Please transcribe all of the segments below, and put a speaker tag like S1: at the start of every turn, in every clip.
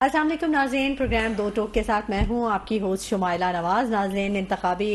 S1: अस्सलाम वालेकुम नाज़रीन, प्रोग्राम दो टोक के साथ मैं हूं आपकी होस्ट शुमाइला नवाज। नाज़रीन, इंतखाबी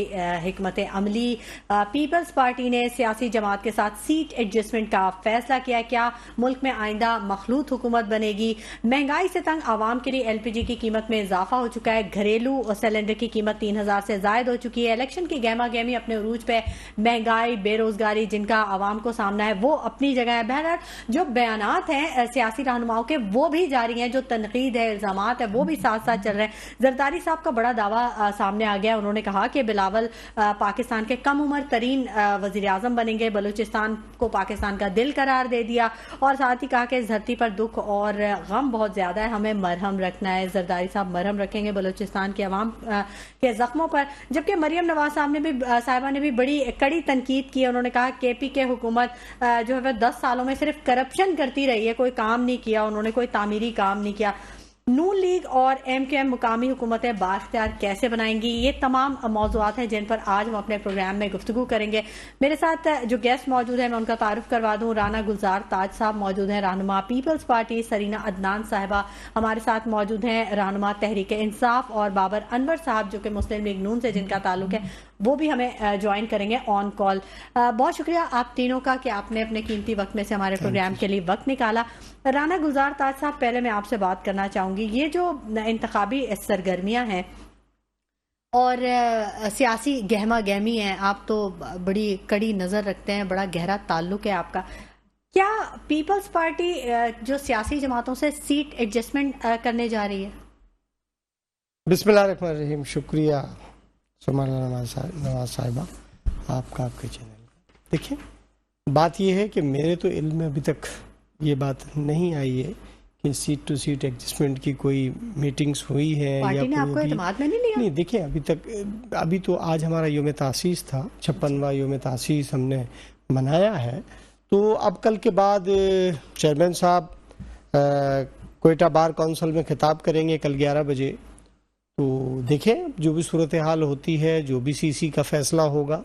S1: हिकमत अमली पीपल्स पार्टी ने सियासी जमात के साथ सीट एडजस्टमेंट का फैसला किया। क्या मुल्क में आइंदा मखलूत हुकूमत बनेगी? महंगाई से तंग आवाम के लिए LPG की कीमत में इजाफा हो चुका है। घरेलू सिलेंडर की कीमत 3000 से जायद हो चुकी है। इलेक्शन की गहमा गहमी अपने उरूज पे, महंगाई, बेरोजगारी जिनका आवाम को सामना है वो अपनी जगह है। बहरहाल जो बयानात हैं सियासी रहनुमाओं के वो भी जारी हैं, जो तनकीद है, इल्जामात है, वो भी साथ साथ चल रहे हैं। जरदारी साहब का बड़ा दावा सामने आ गया। उन्होंने कहा कि बिलावल पाकिस्तान के कम उम्र तरीन वजीर आजम बनेंगे। बलूचिस्तान को पाकिस्तान का दिल करार दे दिया और साथ ही कहा कि इस धरती पर दुख और गम बहुत ज्यादा है, हमें मरहम रखना है। जरदारी साहब मरहम रखेंगे बलूचिस्तान के अवाम के जख्मों पर। जबकि मरियम नवाज साहबा ने भी बड़ी कड़ी तनकीद की है। उन्होंने कहा KP के हुकूमत जो है वह 10 सालों में सिर्फ करप्शन करती रही है, कोई काम नहीं किया, उन्होंने कोई तामीरी काम नहीं किया। नून लीग और MKM मुकामी हुकूमतें बाख्तियार कैसे बनाएंगी, ये तमाम मौजूआत हैं जिन पर आज हम अपने प्रोग्राम में गुफ्तगू करेंगे। मेरे साथ जो गेस्ट मौजूद है मैं उनका तारुफ करवा दूं। राना गुलजार ताज साहब मौजूद हैं, रहनुमा पीपल्स पार्टी। सरीना अदनान साहिबा हमारे साथ मौजूद हैं, रहनुमा तहरीक इंसाफ। और बाबर अनवर साहब जो कि मुस्लिम लीग नून से जिनका ताल्लुक है वो भी हमें ज्वाइन करेंगे ऑन कॉल। बहुत शुक्रिया आप तीनों का कि आपने अपने कीमती वक्त में से हमारे प्रोग्राम के लिए वक्त निकाला। राना गुलजार ताज साहब, पहले मैं आपसे बात करना चाहूंगी, ये जो इंतखाबी सरगर्मियां हैं और सियासी गहमा गहमी है, आप तो बड़ी कड़ी नज़र रखते हैं, बड़ा गहरा ताल्लुक है आपका। क्या पीपल्स पार्टी जो सियासी जमातों से सीट एडजस्टमेंट करने जा रही है?
S2: बिस्मिल्लाहिर्रहमानिर्रहीम। शुक्रिया सुमाइला नवाज साहिबा आपका, आपके चैनल का। देखिए, बात यह है कि मेरे तो इल्म में अभी तक ये बात नहीं आई है कि सीट टू सीट एडजस्टमेंट की कोई मीटिंग्स हुई है या
S1: ने आपको एतमाद में नहीं लिया?
S2: नहीं, देखिए अभी तो आज हमारा योम तासीस था, 56वां योम तासीस हमने मनाया है। तो अब कल के बाद चेयरमैन साहब कोयटा बार काउंसिल में खिताब करेंगे कल 11 बजे। तो देखें, जो भी सूरत हाल होती है, जो भी CC का फैसला होगा,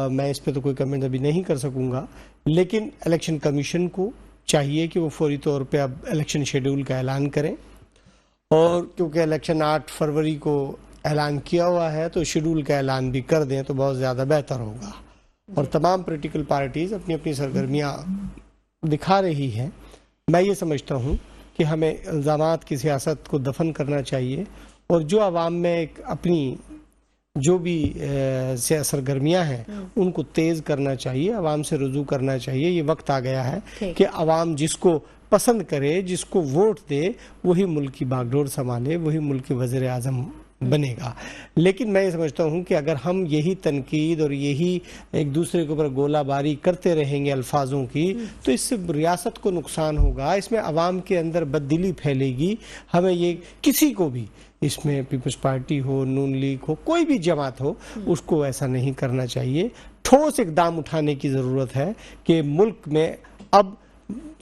S2: मैं इस पे तो कोई कमेंट अभी नहीं कर सकूंगा। लेकिन इलेक्शन कमीशन को चाहिए कि वो फौरी तौर पे अब इलेक्शन शेड्यूल का ऐलान करें, और क्योंकि इलेक्शन 8 फरवरी को ऐलान किया हुआ है तो शेड्यूल का ऐलान भी कर दें तो बहुत ज़्यादा बेहतर होगा। और तमाम पॉलिटिकल पार्टीज अपनी अपनी सरगर्मियाँ दिखा रही हैं। मैं ये समझता हूँ कि हमें इल्ज़ामात की सियासत को दफन करना चाहिए और जो आवाम में एक अपनी जो भी सरगर्मियां हैं उनको तेज करना चाहिए, आवाम से रुजू करना चाहिए। ये वक्त आ गया है कि आवाम जिसको पसंद करे, जिसको वोट दे, वही मुल्क की बागडोर संभाले, वही मुल्क के वज़ीर आज़म बनेगा। लेकिन मैं ये समझता हूँ कि अगर हम यही तनकीद और यही एक दूसरे के ऊपर गोलाबारी करते रहेंगे अल्फाजों की, तो इससे रियासत को नुकसान होगा, इसमें आवाम के अंदर बददिली फैलेगी। हमें ये किसी को भी, इसमें पीपल्स पार्टी हो, नून लीग हो, कोई भी जमात हो, उसको ऐसा नहीं करना चाहिए। ठोस इकदाम उठाने की ज़रूरत है कि मुल्क में अब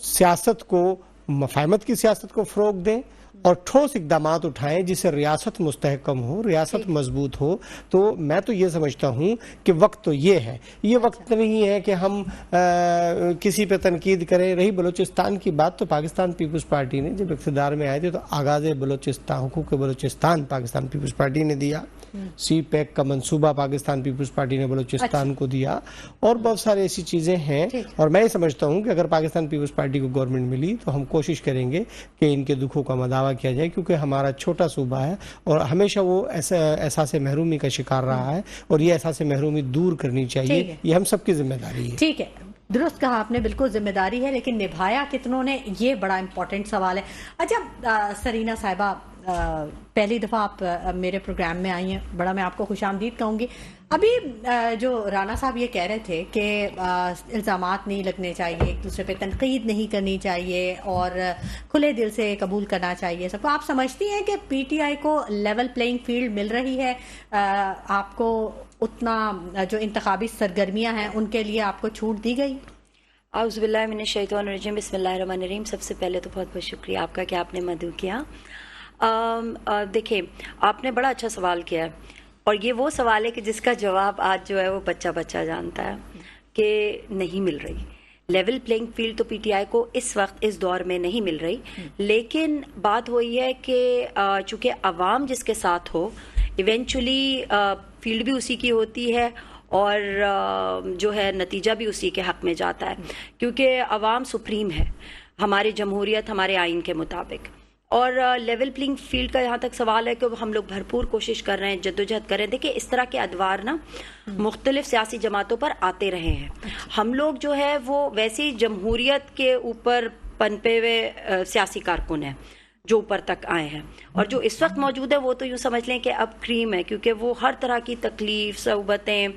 S2: सियासत को, मफाहमत की सियासत को फ़रोग दें और ठोस इकदामात उठाएं जिससे रियासत मुस्तहकम हो, रियासत मजबूत हो। तो मैं तो ये समझता हूँ कि वक्त तो ये है, ये वक्त नहीं है कि हम किसी पे तनकीद करें। रही बलूचिस्तान की बात, तो पाकिस्तान पीपल्स पार्टी ने जब इक़्तिदार में आए थे तो आगाज़ बलूचिस्तान, हुकूक़ बलूचिस्तान पाकिस्तान पीपल्स पार्टी ने दिया। CPEC का मंसूबा पाकिस्तान पीपल्स पार्टी ने बलूचिस्तान को दिया, और बहुत सारी ऐसी चीज़ें हैं। और मैं ये समझता हूँ कि अगर पाकिस्तान पीपल्स पार्टी को गवर्नमेंट मिली तो हम कोशिश करेंगे कि इनके दुखों का मदावा किया जाए, क्योंकि हमारा छोटा सूबा है और हमेशा वो एहसास महरूमी का शिकार रहा है, और ये एहसास महरूमी दूर करनी चाहिए। ये हम सबकी जिम्मेदारी है।
S1: ठीक है, दुरुस्त कहा आपने, बिल्कुल जिम्मेदारी है, लेकिन निभाया कितनों ने, ये बड़ा इंपॉर्टेंट सवाल है। अच्छा सरीना साहिबा, पहली दफ़ा आप मेरे प्रोग्राम में आई हैं, बड़ा मैं आपको खुशामदीद कहूँगी। अभी जो राना साहब ये कह रहे थे कि इल्ज़ामात नहीं लगने चाहिए, एक दूसरे पे तनकीद नहीं करनी चाहिए और खुले दिल से कबूल करना चाहिए सबको। आप समझती हैं कि PTI को लेवल प्लेइंग फील्ड मिल रही है? आपको उतना जो इंतखाबी सरगर्मियाँ हैं उनके लिए आपको छूट दी गई?
S3: औज़ुबिल्लाहि मिनश्शैतानिर्रजीम, बिस्मिल्लाहिर्रहमानिर्रहीम। सबसे पहले तो बहुत बहुत शुक्रिया आपका कि आपने मदू किया। देखिए, आपने बड़ा अच्छा सवाल किया है, और ये वो सवाल है कि जिसका जवाब आज जो है वो बच्चा बच्चा जानता है कि नहीं मिल रही। लेवल प्लेइंग फील्ड तो पीटीआई को इस वक्त इस दौर में नहीं मिल रही, लेकिन बात वही है कि चूंकि अवाम जिसके साथ हो, इवेंचुअली फील्ड भी उसी की होती है और जो है नतीजा भी उसी के हक में जाता है, क्योंकि अवाम सुप्रीम है हमारी जमहूरियत, हमारे आइन के मुताबिक। और लेवल प्लेइंग फील्ड का यहाँ तक सवाल है कि हम लोग भरपूर कोशिश कर रहे हैं, जद्दोजहद कर रहे हैं। देखिए, इस तरह के अदवार ना मुख्तलिफ सियासी जमातों पर आते रहे हैं। हम लोग जो है वो वैसे ही जमहूरियत के ऊपर पनपे हुए सियासी कारकुन हैं जो ऊपर तक आए हैं, और जो इस वक्त मौजूद है वो तो यूँ समझ लें कि अब क्रीम है, क्योंकि वो हर तरह की तकलीफ सहूबतें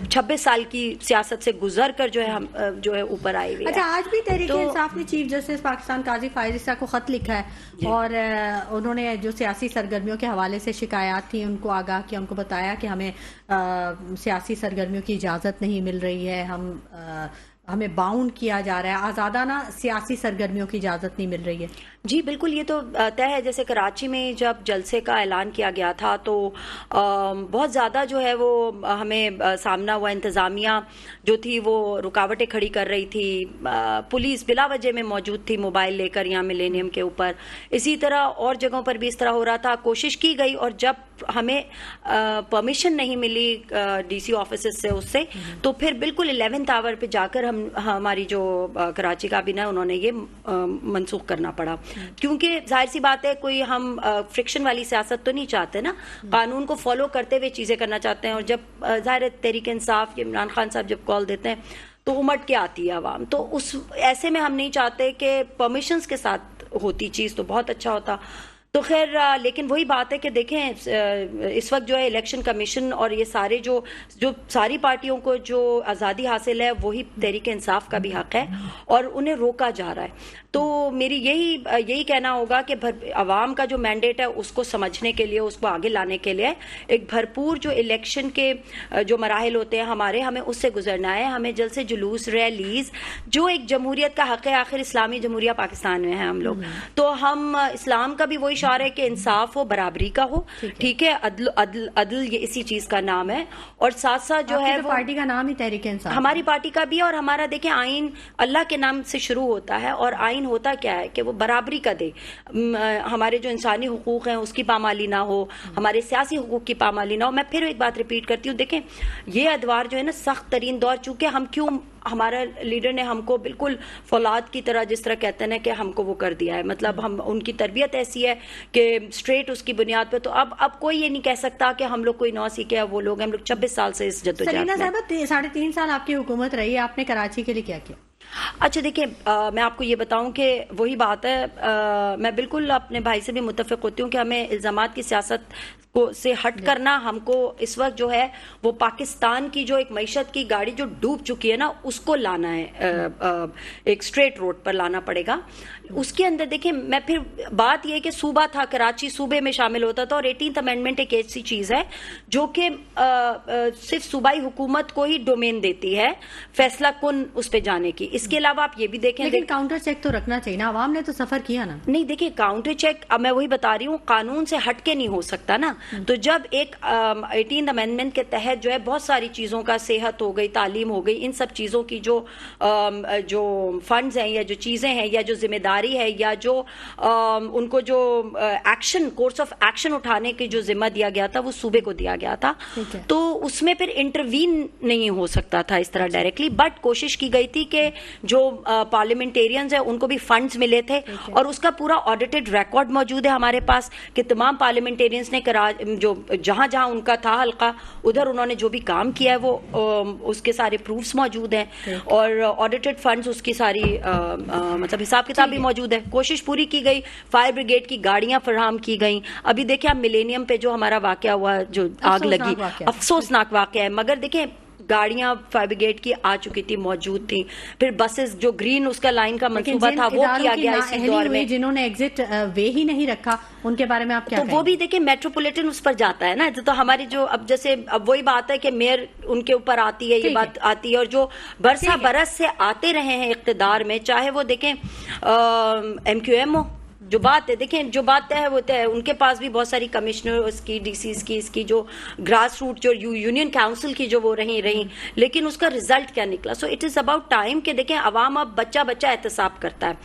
S3: 26 साल की सियासत से गुजर कर जो है हम जो है ऊपर आए हुए।
S1: अच्छा, आज भी तहरीक इंसाफ ने चीफ जस्टिस पाकिस्तान काजी फायज ईसा को खत लिखा है और उन्होंने जो सियासी सरगर्मियों के हवाले से शिकायत थी उनको आगाह किया, उनको बताया कि हमें सियासी सरगर्मियों की इजाज़त नहीं मिल रही है, हमें बाउंड किया जा रहा है, आज़ादाना सियासी सरगर्मियों की इजाज़त नहीं मिल रही है।
S3: जी बिल्कुल, ये तो तय है। जैसे कराची में जब जलसे का ऐलान किया गया था तो बहुत ज़्यादा जो है वो हमें सामना हुआ, इंतज़ामिया जो थी वो रुकावटें खड़ी कर रही थी, पुलिस बिला वजह में मौजूद थी मोबाइल लेकर यहाँ मिलेनियम के ऊपर, इसी तरह और जगहों पर भी इस तरह हो रहा था। कोशिश की गई और जब हमें परमिशन नहीं मिली डीसी ऑफिस से उससे, तो फिर बिल्कुल 11th आवर पे जाकर हमारी जो कराची काबीना है उन्होंने ये मनसूख करना पड़ा, क्योंकि जाहिर सी बात है कोई हम फ्रिक्शन वाली सियासत तो नहीं चाहते ना, कानून को फॉलो करते हुए चीजें करना चाहते हैं। और जब जाहिर तहरीक इंसाफ इमरान खान साहब जब कॉल देते हैं तो उमट के आती है आवाम, तो उस ऐसे में हम नहीं चाहते कि परमिशंस के साथ होती चीज तो बहुत अच्छा होता। तो खैर, लेकिन वही बात है कि देखें इस वक्त जो है इलेक्शन कमीशन और ये सारे जो सारी पार्टियों को जो आज़ादी हासिल है वही तहरीक इंसाफ का भी हक है और उन्हें रोका जा रहा है। तो मेरी यही कहना होगा कि अवाम का जो मैंडेट है उसको समझने के लिए, उसको आगे लाने के लिए एक भरपूर जो इलेक्शन के जो मराहिल होते हैं हमें उससे गुजरना है। हमें जल्द से जुलूस, रैलीज, जो एक जमहूरियत का हक है, आखिर इस्लामी जमहूरिया पाकिस्तान में है हम लोग, तो हम इस्लाम का भी वही इशारा है कि इंसाफ हो, बराबरी का हो, ठीक है, अदल ये इसी चीज का नाम है। और साथ साथ जो है वो
S1: पार्टी का नाम ही तहरीक इंसाफ,
S3: हमारी पार्टी का भी, और हमारा देखें आइन अल्लाह के नाम से शुरू होता है और आइन होता क्या है कि वो बराबरी का दे, हमारे जो इंसानी हुकूक हैं उसकी पामाली ना हो, हमारे सियासी हुकूक की पामाली ना हो। मैं फिर एक बात रिपीट करती हूँ, देखें ये अदवार जो है ना सख्त तरीन दौर, चूंकि हम क्यों हमारा लीडर ने हमको बिल्कुल फौलाद की तरह, जिस तरह कहते हैं ना कि हमको वो कर दिया है, मतलब हम उनकी तरबियत ऐसी है कि स्ट्रेट उसकी बुनियाद पे, तो अब कोई ये नहीं कह सकता कि हम लोग कोई नौ सीखे वो लोग, हम लोग 26 साल से इस जद्दोजहद में।
S1: 3.5 साल आपकी हुकूमत रही है, आपने कराची के लिए क्या किया?
S3: अच्छा देखिए, मैं आपको ये बताऊं कि वही बात है, मैं बिल्कुल अपने भाई से भी मुत्तफिक होती हूँ कि हमें इल्जामात की सियासत को से हट करना, हमको इस वक्त जो है वो पाकिस्तान की जो एक मईशत की गाड़ी जो डूब चुकी है ना उसको लाना है, एक स्ट्रेट रोड पर लाना पड़ेगा। उसके अंदर देखिए, मैं फिर बात यह कि सूबा था, कराची सूबे में शामिल होता था, और 18th अमेंडमेंट एक ऐसी चीज है जो कि सिर्फ सूबाई हुकूमत को ही डोमेन देती है फैसला कुन उस पर जाने की। इसके अलावा आप ये भी देखें,
S1: लेकिन काउंटर चेक तो रखना चाहिए ना, आवाम ने तो सफर किया ना।
S3: नहीं देखिए, काउंटर चेक, अब मैं वही बता रही हूँ, कानून से हटके नहीं हो सकता ना। तो जब एक 18th अमेंडमेंट के तहत जो है बहुत सारी चीजों का, सेहत हो गई, तालीम हो गई, इन सब चीजों की जो फंड्स हैं या जो चीजें हैं या जो जिम्मेदारी है या जो उनको जो एक्शन, कोर्स ऑफ एक्शन उठाने की जो जिम्मा दिया गया था वो सूबे को दिया गया था, तो उसमें फिर इंटरवीन नहीं हो सकता था इस तरह डायरेक्टली। बट कोशिश की गई थी कि जो पार्लियामेंटेरियंस है उनको भी फंड्स मिले थे, और उसका पूरा ऑडिटेड रिकॉर्ड मौजूद है हमारे पास कि तमाम पार्लियामेंटेरियंस ने जो जहां जहां उनका था हल्का, उधर उन्होंने जो भी काम किया है वो उसके सारे प्रूफ्स मौजूद हैं, और ऑडिटेड फंड्स उसकी सारी मतलब हिसाब किताब भी मौजूद है। कोशिश पूरी की गई, फायर ब्रिगेड की गाड़ियां फराहम की गई। अभी देखिए आप मिलेनियम पे जो हमारा वाकया हुआ, जो आग लगी, अफसोसनाक वाकया है, मगर देखिए गाड़ियां फायर ब्रिगेड की आ चुकी थी, मौजूद थी, फिर बसेस जो ग्रीन उसका लाइन का मंसूबा था वो किया गया इसी दौर में।
S1: जिन्होंने एग्जिट वे ही नहीं रखा उनके बारे में आप क्या
S3: तो वो भी देखिए मेट्रोपॉलिटन उस पर जाता है ना, तो हमारी जो अब जैसे अब वही बात है कि मेयर उनके ऊपर आती है, ये बात आती है, और जो बरसा बरस से आते रहे हैं इख्तिदार में, चाहे वो देखें MQM हो, जो बात है, देखें जो बात तय है वो तय है। उनके पास भी बहुत सारी कमिश्नर्स की, डीसीज की, इसकी जो ग्रास रूट जो यूनियन काउंसिल की जो वो रही, लेकिन उसका रिजल्ट क्या निकला। So it is about time कि देखें अवाम अब बच्चा एहतसाब करता है।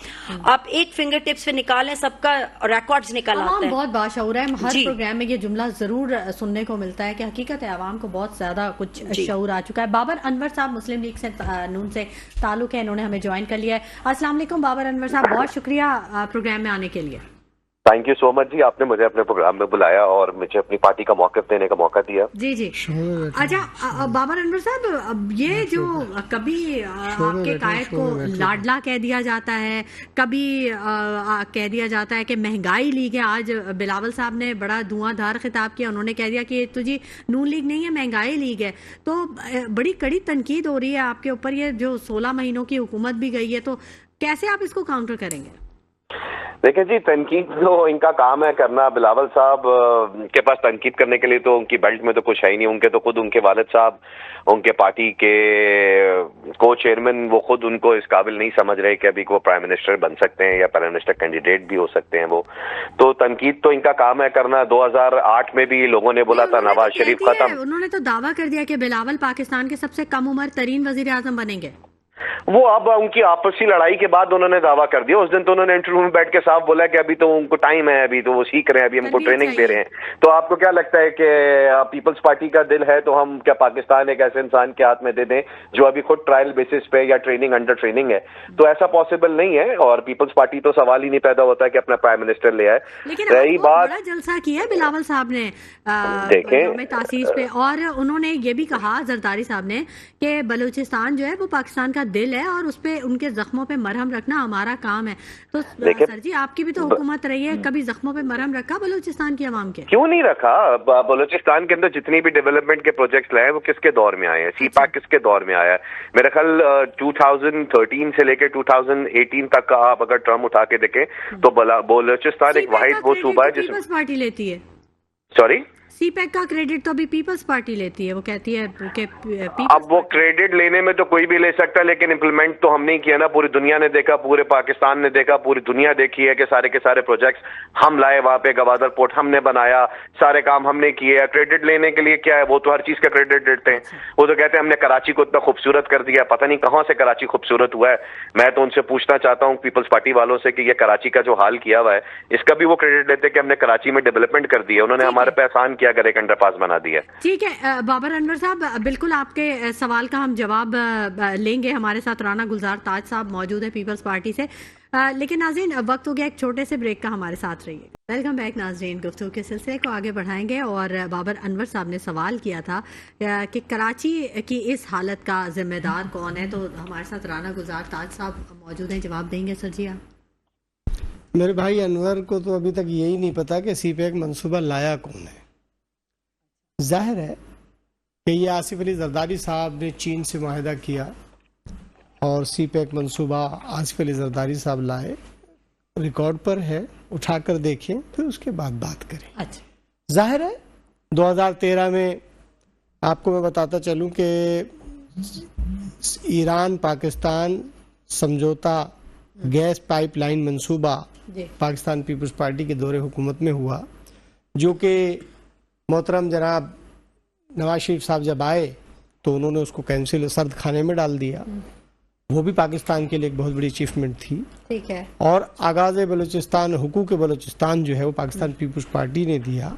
S3: आप एक फिंगर टिप्स पे निकालें, सबका रिकॉर्ड्स निकल आते हैं।
S1: बहुत बाशऊर है। हर प्रोग्राम में ये जुमला जरूर सुनने को मिलता है कि हकीकत है अवाम को बहुत ज्यादा कुछ शऊर आ चुका है। बाबर अनवर साहब मुस्लिम लीग से नून से ताल्लुक है, इन्होंने हमें ज्वाइन कर लिया है। अस्सलाम वालेकुम बाबर अनवर साहब, बहुत शुक्रिया प्रोग्राम में आने के लिए।
S4: थैंक यू सो मच जी, आपने मुझे अपने प्रोग्राम में बुलाया और मुझे अपनी पार्टी का मौक़िफ़ देने का मौका दिया।
S1: जी जी। अच्छा बाबर अनवर साहब, ये जो कभी आपके कायद को लाडला कह दिया जाता है, कभी कह दिया जाता है कि महंगाई लीग है। आज बिलावल साहब ने बड़ा धुआंधार खिताब किया, उन्होंने कह दिया कि ये तो जी नून लीग नहीं है, महंगाई लीग है। तो बड़ी कड़ी तनकीद हो रही है आपके ऊपर। ये जो 16 महीनों की हुकूमत भी गई है, तो कैसे आप इसको काउंटर करेंगे?
S4: देखिए जी, तनकीद तो इनका काम है करना। बिलावल साहब के पास तनकीद करने के लिए तो उनकी बेल्ट में तो कुछ है ही नहीं। उनके तो खुद उनके वालिद साहब, उनके पार्टी के को चेयरमैन, वो खुद उनको इस काबिल नहीं समझ रहे कि अभी वो प्राइम मिनिस्टर बन सकते हैं या प्राइम मिनिस्टर कैंडिडेट भी हो सकते हैं। वो तो तनकीद तो इनका काम है करना। 2008 में भी लोगों ने बोला था नवाज शरीफ खत्म।
S1: उन्होंने तो दावा कर दिया कि बिलावल पाकिस्तान के सबसे कम उम्र तरीन वजीर आजम बनेंगे।
S4: वो अब उनकी आपसी लड़ाई के बाद उन्होंने दावा कर दिया। उस दिन तो उन्होंने इंटरव्यू में बैठ के साफ बोला कि अभी तो उनको टाइम है, अभी तो वो सीख रहे हैं, अभी हमको ट्रेनिंग दे रहे हैं। तो आपको क्या लगता है कि पीपल्स पार्टी का दिल है तो हम क्या पाकिस्तान एक ऐसे इंसान के हाथ में दे दें जो अभी खुद ट्रायल बेसिस पे या ट्रेनिंग अंडर ट्रेनिंग है? तो ऐसा पॉसिबल नहीं है। और पीपल्स पार्टी तो सवाल ही नहीं पैदा होता है कि अपना प्राइम मिनिस्टर ले आए।
S1: रही बात, बड़ा जलसा किया बिलावल साहब ने देखें तासीस पे, और उन्होंने ये भी कहा जरदारी साहब ने कि बलूचिस्तान जो है वो पाकिस्तान का दिल है और उस पे उनके जख्मों पे मरहम रखना हमारा काम है। तो सर जी, आपकी भी तो हुकूमत रही है, कभी जख्मों पे मरहम रखा बलूचिस्तान की आवाम के?
S4: क्यों नहीं रखा? बलूचिस्तान के अंदर जितनी भी डेवलपमेंट के प्रोजेक्ट्स लाए वो किसके दौर में आए हैं? सीपैक किसके दौर में आया है? मेरे ख्याल 2013 से लेकर 2018 तक का आप अगर टर्म उठा के देखें तो बलूचिस्तान एक वाहिद वो सूबा है जिसमें
S1: पीपल्स पार्टी लेती है।
S4: सॉरी,
S1: सीपैक का क्रेडिट तो अभी पीपल्स पार्टी लेती है। वो कहती है कि
S4: अब वो क्रेडिट लेने में तो कोई भी ले सकता है, लेकिन इम्प्लीमेंट तो हमने ही किया ना। पूरी दुनिया ने देखा, पूरे पाकिस्तान ने देखा, पूरी दुनिया देखी है कि सारे के सारे प्रोजेक्ट्स हम लाए, वहां पे गवादर पोर्ट हमने बनाया, सारे काम हमने किए। क्रेडिट लेने के लिए क्या है, वो तो हर चीज का क्रेडिट देते हैं। वो तो कहते हैं हमने कराची को इतना खूबसूरत कर दिया। पता नहीं कहां से कराची खूबसूरत हुआ है। मैं तो उनसे पूछना चाहता हूँ पीपल्स पार्टी वालों से कि ये कराची का जो हाल किया हुआ है, इसका भी वो क्रेडिट देते कि हमने कराची में डेवलपमेंट कर दिया, उन्होंने हमारे पे आसान किया, अगर एक अंडरपास बना दिया।
S1: ठीक है बाबर अनवर साहब, बिल्कुल आपके सवाल का हम जवाब लेंगे। हमारे साथ राना गुलजार ताज साहब मौजूद है पीपल्स पार्टी से। लेकिन नाज़रीन, अब वक्त हो गया एक छोटे से ब्रेक का, हमारे साथ रहिए। वेलकम बैक नाज़रीन, गुफ्तगू के सिलसिले को आगे बढ़ाएंगे। और बाबर अनवर साहब ने सवाल किया था कि कराची की इस हालत का जिम्मेदार कौन है, तो हमारे साथ राना गुलजार ताज साहब मौजूद हैं, जवाब देंगे। सर जी आप।
S2: मेरे भाई अनवर को तो अभी तक यही नहीं पता कि सीपैक मनसूबा लाया कौन है। जाहिर है कि ये आसिफ अली जरदारी साहब ने चीन से मुआहदा किया और सीपैक मनसूबा आसिफ अली जरदारी साहब लाए, रिकॉर्ड पर है, उठाकर देखें फिर उसके बाद बात करें।
S1: अच्छा,
S2: जाहिर है 2013 में आपको मैं बताता चलूं कि ईरान पाकिस्तान समझौता गैस पाइपलाइन मंसूबा पाकिस्तान पीपल्स पार्टी के दौरे हुकूमत में हुआ, जो कि मोहतरम जनाब नवाज शरीफ साहब जब आए तो उन्होंने उसको कैंसिल सर्द खाने में डाल दिया। वो भी पाकिस्तान के लिए एक बहुत बड़ी अचीवमेंट थी।
S1: ठीक है। और
S2: आगाज बलूचिस्तान, हुकूक बलूचिस्तान जो है वो पाकिस्तान पीपल्स पार्टी ने दिया।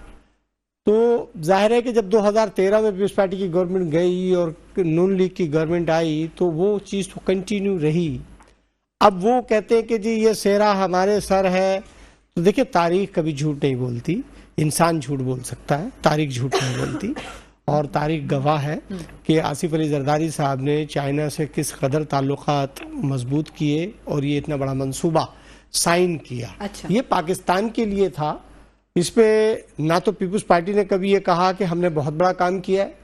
S2: तो जाहिर है कि जब 2013 में पीपल्स पार्टी की गवर्नमेंट गई और नून लीग की गवर्नमेंट आई तो वो चीज़ तो कंटिन्यू रही। अब वो कहते हैं कि जी ये सेहरा हमारे सर है। तो देखिए, तारीख कभी झूठ नहीं बोलती, इंसान झूठ बोल सकता है, तारीख झूठ नहीं बोलती। और तारीख गवाह है कि आसिफ अली जरदारी साहब ने चाइना से किस कदर ताल्लुकात मजबूत किए और ये इतना बड़ा मंसूबा साइन किया।
S1: अच्छा।
S2: ये पाकिस्तान के लिए था। इस पे ना तो पीपल्स पार्टी ने कभी ये कहा कि हमने बहुत बड़ा काम किया है,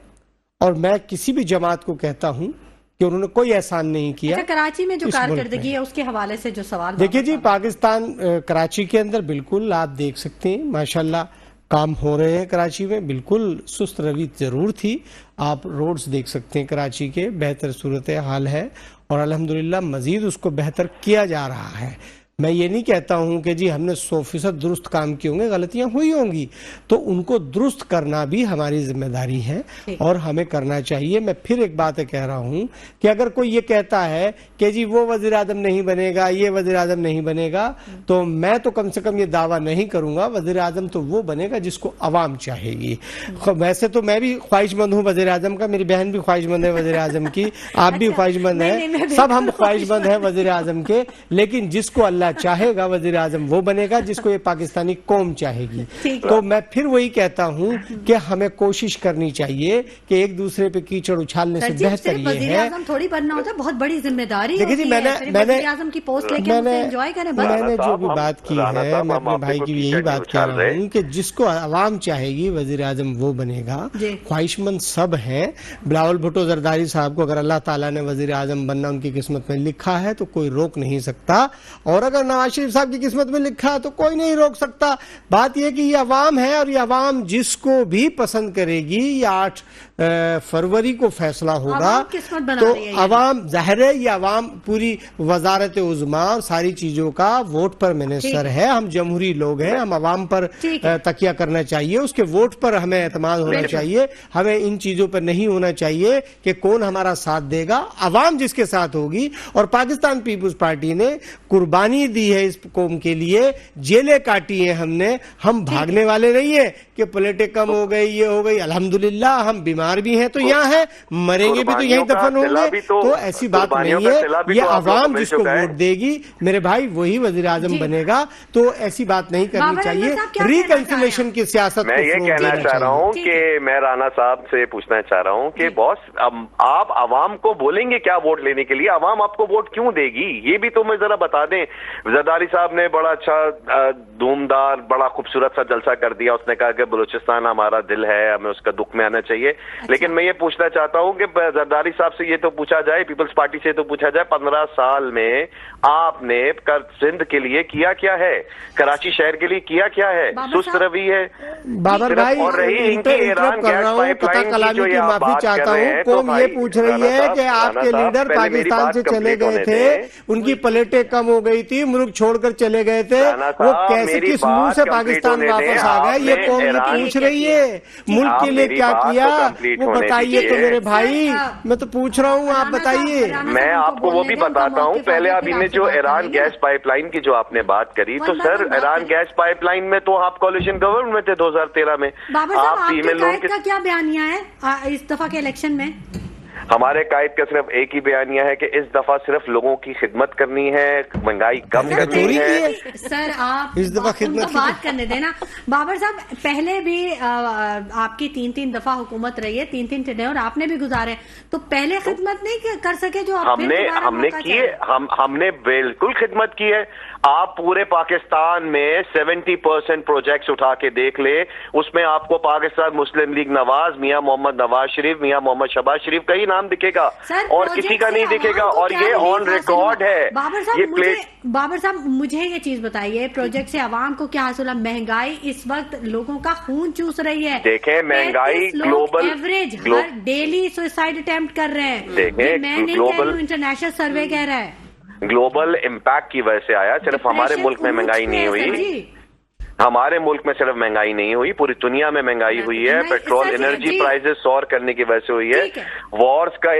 S2: और मैं किसी भी जमात को कहता हूं कि उन्होंने कोई एहसान नहीं किया।
S1: अच्छा, कराची में जो कारकर्दगी है उसके हवाले से जो सवाल
S2: देखिए जी, पाकिस्तान कराची के अंदर बिल्कुल आप देख सकते हैं माशाल्लाह काम हो रहे हैं। कराची में बिल्कुल सुस्त रवि जरूर थी। आप रोड्स देख सकते हैं कराची के, बेहतर सूरत हाल है और अल्हम्दुलिल्लाह मजीद उसको बेहतर किया जा रहा है। मैं ये नहीं कहता हूं कि जी हमने 100% दुरुस्त काम किए होंगे, गलतियां हुई होंगी, तो उनको दुरुस्त करना भी हमारी जिम्मेदारी है और हमें करना चाहिए। मैं फिर एक बात कह रहा हूं कि अगर कोई ये कहता है कि जी वो वजीर आजम नहीं बनेगा, ये वजीर आजम नहीं बनेगा, तो मैं तो कम से कम ये दावा नहीं करूंगा, वजीर आजम तो वो बनेगा जिसको अवाम चाहेगी। वैसे तो मैं भी ख्वाहिशमंद हूं वजीर आजम का, मेरी बहन भी ख्वाहिशमंद है वजीर आजम की, आप भी ख्वाहिशमंद है, सब हम ख्वाहिशमंद हैं वजीर आजम के, लेकिन जिसको अल्लाह चाहेगा वजीर आजम वो बनेगा, जिसको ये पाकिस्तानी कौम चाहेगी। तो मैं फिर वही कहता हूं कि हमें कोशिश करनी चाहिए कि एक दूसरे पे कीचड़ उछालने से बेहतर ये है।
S1: थोड़ी बनना होता है, बहुत बड़ी जिम्मेदारी
S2: देखिए जी, मैंने
S1: की पोस्ट लेके एंजॉय करें।
S2: मैंने जो भी बात की है, मैं अपने भाई की भी यही बात कह रहा हूँ कि जिसको अवाम चाहेगी वजीर आजम वो बनेगा। ख्वाहिशमंद सब हैं। बिलावल भुट्टो जरदारी साहब को अगर अल्लाह ताला ने वजीर आजम बनना उनकी किस्मत में लिखा है तो कोई रोक नहीं सकता, और अगर नवाज शरीफ साहब की किस्मत में लिखा है तो कोई नहीं रोक सकता। बात यह कि ये अवाम है और ये अवाम जिसको भी पसंद करेगी, ये 8 फरवरी को फैसला होगा। तो अवाम जाहिर है, ये अवाम पूरी वजारत उज़्मा और सारी चीजों का वोट पर मिनिस्टर है। हम जमहूरी लोग हैं, हम अवाम पर तकिया करना चाहिए, उसके वोट पर हमें एतमाद होना चाहिए। हमें इन चीजों पर नहीं होना चाहिए कि कौन हमारा साथ देगा, अवाम जिसके साथ होगी। और पाकिस्तान पीपुल्स पार्टी ने कुर्बानी दी है इस कौम के लिए, जेलें काटी है हमने। हम भागने वाले नहीं है कि प्लेटें कम हो गई, ये हो गई। अल्हम्दुलिल्लाह हम बीमार भी हैं तो यहाँ है, मरेंगे भी तो यहीं दफन होंगे। तो ऐसी बात नहीं है, ये अवाम जिसको वोट देगी मेरे भाई वही वजीर आजम बनेगा। तो ऐसी बात नहीं करनी चाहिए, रिकंसिलेशन की सियासत।
S4: मैं ये कहना चाह रहा हूँ कि मैं राना साहब से पूछना चाह रहा हूँ कि बॉस, आप अवाम को बोलेंगे क्या वोट लेने के लिए? अवाम आपको वोट क्यों देगी, ये भी तो मैं जरा बता दें। जरदारी साहब ने बड़ा अच्छा धूमदार बड़ा खूबसूरत सा जलसा कर दिया। उसने कहा कि बलूचिस्तान हमारा दिल है, हमें उसका दुख में आना चाहिए। लेकिन मैं ये पूछना चाहता हूं कि जरदारी साहब से ये तो पूछा जाए, पीपल्स पार्टी से तो पूछा जाए, 15 साल में आपने सिंध के लिए किया क्या है, कराची शहर के लिए किया क्या है? सुस्त रवि है
S2: बाबर भाई,
S4: और रही इनकी ईरान गैस पाइपलाइन की जो ये
S2: माफी चाहता हूँ। कौम ये पूछ रही है कि आपके लीडर पाकिस्तान से चले गए थे, उनकी प्लेटें कम हो गई थी, मुल्क छोड़कर चले गए थे, वो कैसे किस मुंह से पाकिस्तान वापस आ गए? ये कौम ये पूछ रही है। मुल्क के लिए क्या किया वो बताइए तो मेरे भाई, मैं तो पूछ रहा हूँ, आप बताइए।
S4: मैं आपको वो भी बताता हूँ। पहले अभी ने जो ईरान गैस पाइपलाइन की जो आपने बात करी, तो सर ईरान गैस पाइपलाइन में तो आप कोalition गवर्नमेंट में थे 2013 में। आप फीमेल लोगों
S1: का क्या बयानिया है इस दफा के इलेक्शन में?
S4: हमारे कायद का सिर्फ एक ही बयानिया है कि इस दफा सिर्फ लोगों की खिदमत करनी है, महंगाई कम करनी है।
S1: सर आप
S2: इस दफा खिदमत
S1: बात करने देना। बाबर साहब, पहले भी आपकी 3-3 दफा हुकूमत रही है, 3-3 टेन्योर आपने भी गुजारे, तो पहले खिदमत नहीं कर सके जो
S4: हमने बिल्कुल खिदमत की है। आप पूरे पाकिस्तान में 70% प्रोजेक्ट्स उठा के देख ले, उसमें आपको पाकिस्तान मुस्लिम लीग नवाज, मियां मोहम्मद नवाज शरीफ, मियां मोहम्मद शहबाज शरीफ का ही नाम दिखेगा और किसी का नहीं दिखेगा, और ये ऑन रिकॉर्ड है।
S1: बाबर साहब मुझे ये चीज बताइए, प्रोजेक्ट से आवाम को क्या हासिल? महंगाई इस वक्त लोगों का खून चूस रही है।
S4: देखें महंगाई global
S1: average daily suicide attempt कर रहे हैं।
S4: देखें
S1: मैं नहीं कह रही हूं, इंटरनेशनल सर्वे कह रहा है।
S4: ग्लोबल इम्पैक्ट की वजह से आया, सिर्फ हमारे मुल्क में महंगाई नहीं हुई। हमारे मुल्क में सिर्फ महंगाई नहीं हुई, पूरी दुनिया में महंगाई हुई है। पेट्रोल एनर्जी प्राइसेस सोर करने की वजह से हुई है। वॉर्स का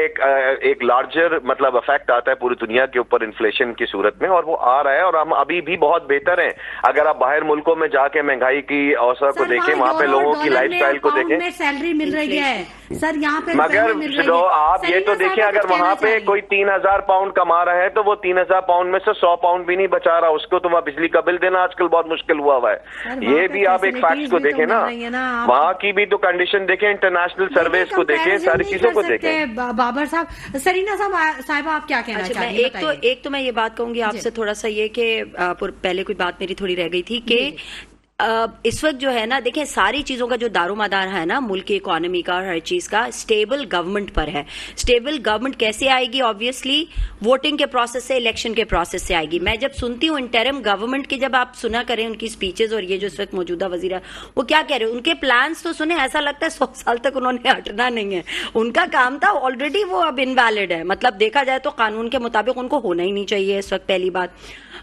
S4: एक लार्जर मतलब इफेक्ट आता है पूरी दुनिया के ऊपर इन्फ्लेशन की सूरत में, और वो आ रहा है। और हम अभी भी बहुत बेहतर हैं। अगर आप बाहर मुल्कों में जाके महंगाई की अवसर को देखें, वहां पे लोगों की लाइफस्टाइल को देखें,
S1: सैलरी मिल रही है सर यहाँ पे,
S4: मगर आप ये तो देखें, अगर वहां पे कोई 3000 पाउंड कमा रहा है तो वो 3000 पाउंड में से 100 पाउंड भी नहीं बचा रहा, उसको तो वहाँ बिजली का बिल देना आजकल बहुत मुश्किल हुआ है। ये भी आप एक फैक्ट्स को देखें ना, वहाँ की भी तो कंडीशन देखें, इंटरनेशनल सर्विस को देखें, सारी चीजों को देखें।
S1: बाबर साहब, सरीना साहिबा आप क्या कहना चाहेंगे?
S3: एक तो मैं ये बात कहूंगी आपसे थोड़ा सा, ये कि पहले कोई बात मेरी थोड़ी रह गई थी कि इस वक्त जो है ना, देखें सारी चीजों का जो दारोमदार है ना मुल्क की इकोनॉमी का, हर चीज का स्टेबल गवर्नमेंट पर है। स्टेबल गवर्नमेंट कैसे आएगी? ऑब्वियसली वोटिंग के प्रोसेस से, इलेक्शन के प्रोसेस से आएगी। मैं जब सुनती हूँ इंटरिम गवर्नमेंट की, जब आप सुना करें उनकी स्पीचेस, और ये जो इस वक्त मौजूदा वजीर है वो क्या कह रहे हैं, उनके प्लान्स तो सुने, ऐसा लगता है 100 साल तक उन्होंने हटना नहीं है। उनका काम था ऑलरेडी, वो अब इनवैलिड है। मतलब देखा जाए तो कानून के मुताबिक उनको होना ही नहीं चाहिए इस वक्त, पहली बात।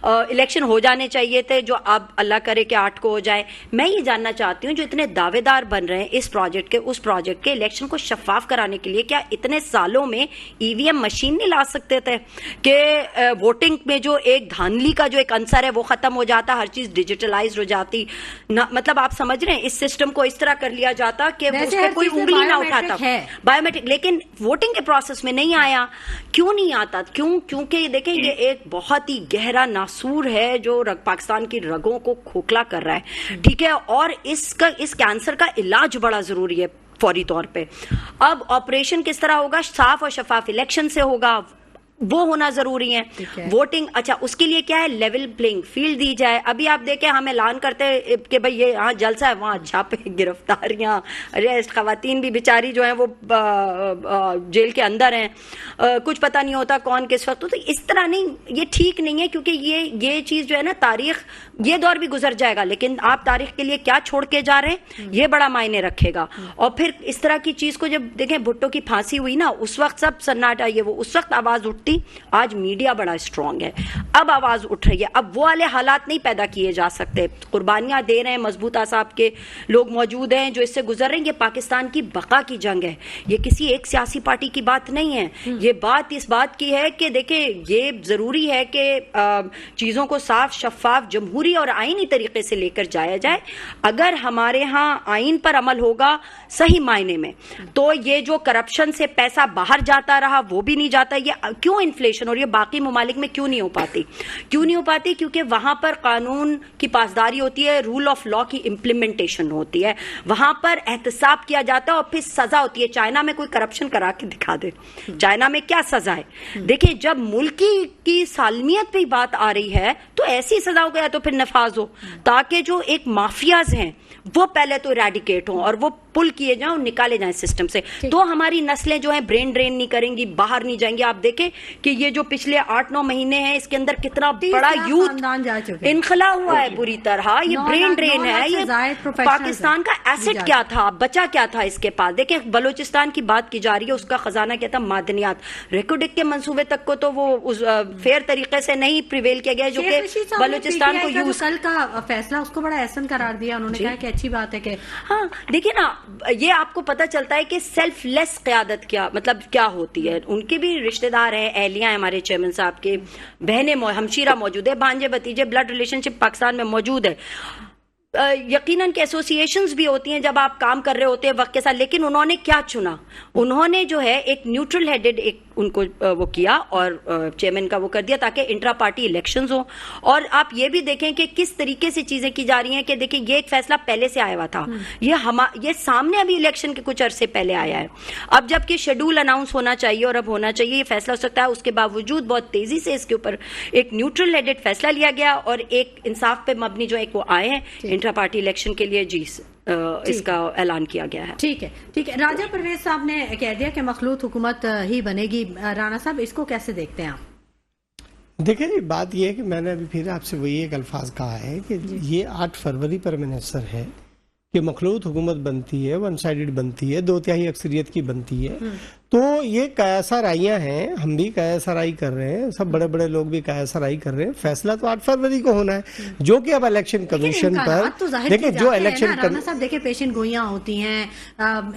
S3: इलेक्शन हो जाने चाहिए थे, जो अब अल्लाह करे कि 8 को हो जाए। मैं ये जानना चाहती हूँ, जो इतने दावेदार बन रहे हैं इस प्रोजेक्ट के उस प्रोजेक्ट के, इलेक्शन को शफाफ कराने के लिए क्या इतने सालों में ईवीएम मशीन नहीं ला सकते थे कि वोटिंग में जो एक धांधली का जो एक अंसर है वो खत्म हो जाता, हर चीज डिजिटलाइज हो जाती ना, मतलब आप समझ रहे हैं, इस सिस्टम को इस तरह कर लिया जाता कि उस पर कोई उंगली ना उठाता, बायोमेट्रिक। लेकिन वोटिंग के प्रोसेस में नहीं आया। क्यों नहीं आता? क्योंकि देखें ये एक बहुत ही गहरा नासूर है जो पाकिस्तान की रगों को खोखला कर रहा है, ठीक है, और इस कैंसर का इलाज बड़ा जरूरी है फौरी तौर पे। अब ऑपरेशन किस तरह होगा? साफ और शफाफ इलेक्शन से होगा, वो होना जरूरी है। वोटिंग, अच्छा उसके लिए क्या है? लेवल प्लेइंग फील्ड दी जाए। अभी आप देखें हम ऐलान करते हैं कि भाई ये यहाँ जलसा है, वहां छापे, गिरफ्तारियां, अरेस्ट, खवातीन भी बेचारी जो है वो जेल के अंदर हैं, कुछ पता नहीं होता कौन किस वक्त। तो इस तरह नहीं, ये ठीक नहीं है, क्योंकि ये चीज जो है ना, तारीख, ये दौर भी गुजर जाएगा, लेकिन आप तारीख के लिए क्या छोड़ के जा रहे हैं ये बड़ा मायने रखेगा। और फिर इस तरह की चीज को जब देखें, भुट्टो की फांसी हुई ना, उस वक्त सब सन्नाटा, ये वो उस वक्त आवाज उठती। आज मीडिया बड़ा स्ट्रांग है, अब आवाज उठ रही है, अब वो वाले हालात नहीं पैदा किए जा सकते। कुर्बानियां दे रहे हैं, मजबूत आसाब के लोग मौजूद हैं जो इससे गुजर रहे हैं। ये पाकिस्तान की बका की जंग है, ये किसी एक सियासी पार्टी की बात नहीं है। ये बात इस बात की है कि देखें, ये जरूरी है कि चीजों को साफ, शफाफ, जमहूरी और आईनी तरीके से लेकर जाया जाए। अगर हमारे यहाँ आईन पर अमल होगा सही मायने में, तो ये जो करप्शन से पैसा बाहर जाता रहा वो भी नहीं जाता। ये क्यों इन्फ्लेशन और ये बाकी ममालिक में क्यों नहीं हो पाती? क्योंकि वहां पर कानून की पासदारी होती है, रूल ऑफ लॉ की इंप्लीमेंटेशन होती है, वहां पर एहतसाब किया जाता है और फिर सजा होती है। चाइना में कोई करप्शन करा के दिखा दे, चाइना में क्या सजा है? देखिए, जब मुल्क की सालमियत पे बात आ रही है तो ऐसी सजा हो गया तो फिर नफाज हो, ताकि जो एक माफियाज हैं वो पहले तो इरेडिकेट हों और वो पुल किए जाएं और निकाले जाएं सिस्टम से। तो हमारी नस्लें जो हैं ब्रेन ड्रेन नहीं करेंगी, बाहर नहीं जाएंगी। आप देखें कि ये जो पिछले 8-9 महीने हैं, इसके अंदर कितना बड़ा यूथ इनखला हुआ है बुरी तरह। ये ब्रेन ड्रेन है, ये पाकिस्तान का एसेट क्या था, बचा क्या था इसके पास? देखें, बलोचिस्तान की बात की जा रही है, उसका खजाना क्या था? मादनियात। रेकोडिक के मंसूबे तक को तो वो उस फेयर तरीके से नहीं प्रिवेल किया गया, जो कि बलोचिस्तान को यूज।
S1: कल का फैसला उसको बड़ा एहसन करार दिया उन्होंने, कहा कि अच्छी बात है कि
S3: हाँ, देखिए ना, ये आपको पता चलता है कि सेल्फलेस क़यादत क्या मतलब क्या होती है। उनके भी रिश्तेदार हैं, अहलियां हैं, हमारे चेयरमैन साहब के बहनें, हमशीरा मौजूद है, भांजे भतीजे, ब्लड रिलेशनशिप पाकिस्तान में मौजूद है। यकीनन के एसोसिएशंस भी होती हैं जब आप काम कर रहे होते हैं वक्त के साथ, लेकिन उन्होंने क्या चुना? उन्होंने जो है एक न्यूट्रल हेडेड एक उनको वो किया और चेयरमैन का वो कर दिया ताकि इंट्रा पार्टी इलेक्शंस हो। और आप ये भी देखें कि किस तरीके से चीजें की जा रही हैं कि देखिए, ये एक फैसला पहले से आया हुआ था, ये सामने अभी इलेक्शन के कुछ अरसे पहले आया है। अब जबकि शेड्यूल अनाउंस होना चाहिए और अब होना चाहिए, ये फैसला हो सकता है, उसके बावजूद बहुत तेजी से इसके ऊपर एक न्यूट्रल हेडेड फैसला लिया गया और एक इंसाफ पे मबनी जो एक वो आए हैं इंट्रा पार्टी इलेक्शन के लिए जी इसका ऐलान किया गया है।
S1: ठीक है। राजा परवेज साहब ने कह दिया कि मखलूत हुकूमत ही बनेगी। राणा साहब, इसको कैसे देखते हैं आप?
S2: देखिए जी, बात यह है कि मैंने अभी फिर आपसे वही एक अल्फाज कहा है कि ये 8 फरवरी पर मुनस्सर है कि मखलूत हुकूमत बनती है, वन साइडेड बनती है, 2/3 अक्सरियत की बनती है। तो ये कयासराइयाँ हैं, हम भी कयासराई कर रहे हैं, सब बड़े बड़े लोग भी कयासराई कर रहे हैं। फैसला तो 8 फरवरी को होना है, जो कि अब इलेक्शन कमीशन पर
S1: तो देखिए, जो इलेक्शन राणा साहब देखिए, पेशन गोइयां होती हैं,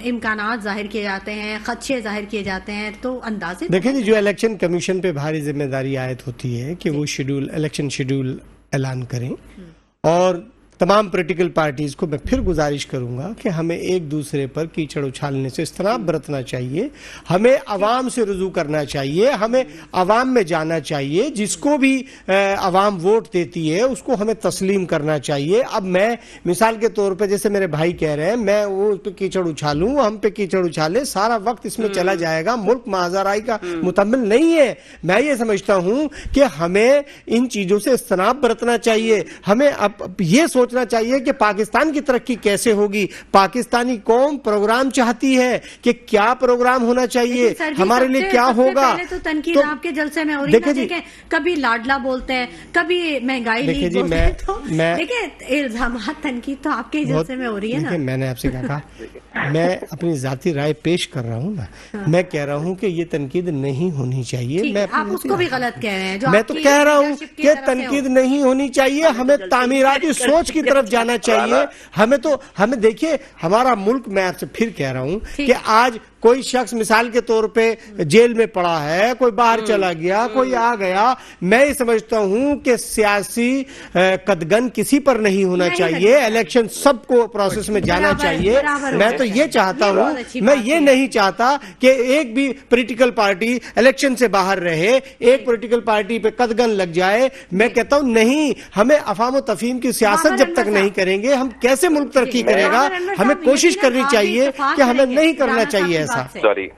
S1: इम्कानात जाहिर किए जाते हैं, खदशे जाहिर किए जाते हैं, तो अंदाजे
S2: देखिए जी, जो इलेक्शन कमीशन पे भारी जिम्मेदारी आयत होती है कि वो इलेक्शन शेड्यूल ऐलान करें। और तमाम पॉलिटिकल पार्टीज को मैं फिर गुजारिश करूंगा कि हमें एक दूसरे पर कीचड़ उछालने से इज्तनाब बरतना चाहिए, हमें अवाम से रुजू करना चाहिए, हमें अवाम में जाना चाहिए, जिसको भी अवाम वोट देती है उसको हमें तस्लीम करना चाहिए। अब मैं मिसाल के तौर पर, जैसे मेरे भाई कह रहे हैं, मैं वो उस पर कीचड़ उछालूं, हम पे कीचड़ उछाले, सारा वक्त इसमें चला जाएगा। मुल्क माजराई का मुतम्मिल नहीं है। मैं ये समझता हूं कि हमें इन चीजों से इज्तनाब बरतना चाहिए। हमें अब ये सोच सोचना चाहिए कि पाकिस्तान की तरक्की कैसे होगी। पाकिस्तानी कौम प्रोग्राम चाहती है कि क्या प्रोग्राम होना चाहिए, हमारे लिए क्या होगा।
S1: पहले तो तनकीद आपके जलसे में हो रही है, देखें कभी लाडला बोलते हैं, कभी महंगाई लीग बोलते हैं, तो देखिए इल्जाम तनकीद तो आपके ही जलसे में हो रही है ना।
S2: मैंने आपसे कहा मैं अपनी जाती राय पेश कर रहा हूँ ना, मैं कह रहा हूँ कि ये तनकीद नहीं होनी चाहिए। मैं
S1: आप उसको भी गलत कह रहे हैं, जो
S2: मैं तो कह रहा हूँ कि तनकीद नहीं होनी चाहिए, हमें तामीराती सोच की तरफ जाना चाहिए। हमें देखिए हमारा मुल्क, मैं आपसे फिर कह रहा हूँ कि आज कोई शख्स मिसाल के तौर पे जेल में पड़ा है, कोई बाहर चला गया, कोई आ गया, मैं ये समझता हूं कि सियासी कदगन किसी पर नहीं होना चाहिए। इलेक्शन सबको प्रोसेस में जाना चाहिए। मैं तो ये चाहता हूं, मैं ये नहीं चाहता कि एक भी पॉलिटिकल पार्टी इलेक्शन से बाहर रहे, एक पॉलिटिकल पार्टी पे कदगन लग जाए। मैं कहता हूं नहीं, हमें अफाम व तफहीम की सियासत जब तक नहीं करेंगे हम कैसे मुल्क तरक्की करेगा। हमें कोशिश करनी चाहिए कि हमें नहीं करना चाहिए।
S4: सॉरी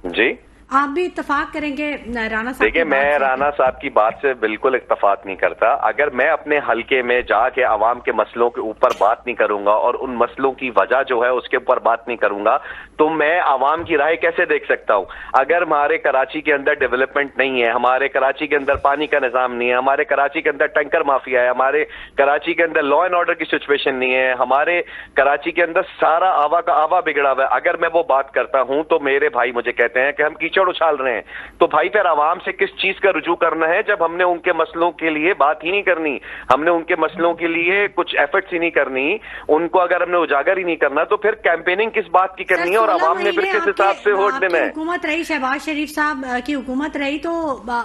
S4: जी,
S1: आप भी इत्तफाक करेंगे राणा साहब?
S4: देखिए मैं राणा साहब की बात से बिल्कुल इत्तफाक नहीं करता। अगर मैं अपने हलके में जाके आवाम के मसलों के ऊपर बात नहीं करूंगा और उन मसलों की वजह जो है उसके ऊपर बात नहीं करूंगा तो मैं आवाम की राय कैसे देख सकता हूं। अगर हमारे कराची के अंदर डेवलपमेंट नहीं है, हमारे कराची के अंदर पानी का निजाम नहीं है, हमारे कराची के अंदर टैंकर माफिया है, हमारे कराची के अंदर लॉ एंड ऑर्डर की सिचुएशन नहीं है, हमारे कराची के अंदर सारा आवा का आवा बिगड़ा हुआ है, अगर मैं वो बात करता हूं तो मेरे भाई मुझे कहते हैं कि हम कीचड़ उछाल रहे हैं। तो भाई फिर आवाम से किस चीज का रुजू करना है जब हमने उनके मसलों के लिए बात ही नहीं करनी, हमने उनके मसलों के लिए कुछ एफर्ट्स ही नहीं करनी, उनको अगर हमने उजागर ही नहीं करना तो फिर कैंपेनिंग किस बात की करनी है और आवाम ने फिर किस हिसाब से वोट देना है।
S1: हुकूमत रही, शहबाज शरीफ साहब की हुकूमत रही, तो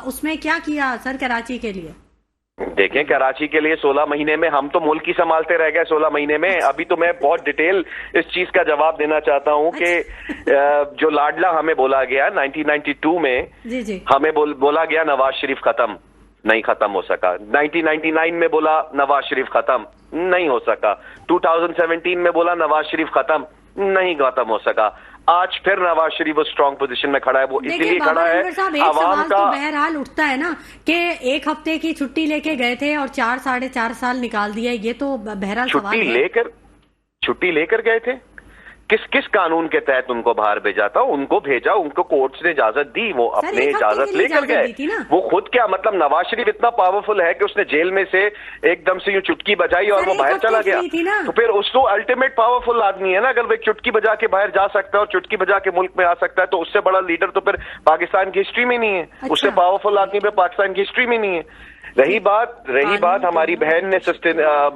S1: उसमें क्या किया सर कराची के लिए?
S4: देखें कराची के लिए 16 महीने में हम तो मुल्क ही संभालते रह गए 16 महीने में। अभी तो मैं बहुत डिटेल इस चीज का जवाब देना चाहता हूं कि जो लाडला हमें बोला गया 1992 में,
S1: जी।
S4: हमें बोला गया नवाज शरीफ खत्म, नहीं खत्म हो सका। 1999 में बोला नवाज शरीफ खत्म, नहीं हो सका। 2017 में बोला नवाज शरीफ खत्म, नहीं खत्म हो सका। आज फिर नवाज शरीफ वो स्ट्रॉन्ग पोजीशन में खड़ा है, वो इसलिए खड़ा है आवाम का।
S1: तो बहरहाल उठता है ना कि एक हफ्ते की छुट्टी लेके गए थे और 4-4.5 साल निकाल दिया, ये तो बहरहाल
S4: छुट्टी लेकर गए थे। किस कानून के तहत उनको बाहर भेजा था? उनको भेजा, उनको कोर्ट्स ने इजाजत दी, वो अपने इजाजत लेकर गए। वो खुद क्या मतलब नवाज शरीफ इतना पावरफुल है कि उसने जेल में से एकदम से यूं चुटकी बजाई और वो बाहर चला गया। तो फिर उसको अल्टीमेट पावरफुल आदमी है ना, अगर वो एक चुटकी बजा के बाहर जा सकता है और चुटकी बजा के मुल्क में आ सकता है तो उससे बड़ा लीडर तो फिर पाकिस्तान की हिस्ट्री में नहीं है। उससे पावरफुल आदमी पे पाकिस्तान की हिस्ट्री में नहीं है। रही बात हमारी बहन ने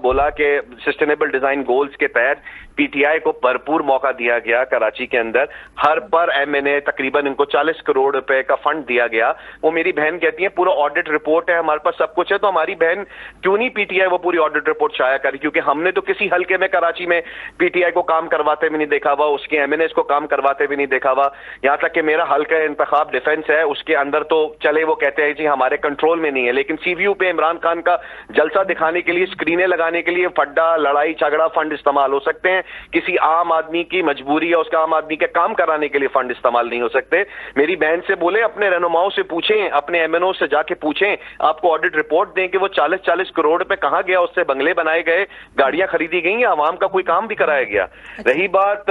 S4: बोला कि सस्टेनेबल डिजाइन गोल्स के तहत पीटीआई को भरपूर मौका दिया गया कराची के अंदर, हर पर एमएनए तकरीबन इनको 40 करोड़ रुपए का फंड दिया गया। वो मेरी बहन कहती है पूरा ऑडिट रिपोर्ट है हमारे पास, सब कुछ है। तो हमारी बहन क्यों नहीं पीटीआई वो पूरी ऑडिट रिपोर्ट शाया करी? क्योंकि हमने तो किसी हल्के में कराची में पीटीआई को काम करवाते भी नहीं देखा हुआ, उसके एमएनए को काम करवाते भी नहीं देखा हुआ। यहां तक कि मेरा हल्का इंतखाब डिफेंस है, उसके अंदर तो चले वो कहते हैं जी हमारे कंट्रोल में नहीं है, लेकिन सीवीयू पे इमरान खान का जलसा दिखाने के लिए, स्क्रीनें लगाने के लिए फड्डा लड़ाई झगड़ा फंड इस्तेमाल हो सकते हैं। किसी आम आदमी की मजबूरी या उसका आम आदमी के काम कराने के लिए फंड इस्तेमाल नहीं हो सकते। मेरी बहन से बोले, अपने रहनुमाओं से पूछें, अपने एमएनओ से जाके पूछें, आपको ऑडिट रिपोर्ट दें कि वो 40-40 करोड़ पे कहां गया, उससे बंगले बनाए गए, गाड़ियां खरीदी गई, या आवाम का कोई काम भी कराया गया। रही बात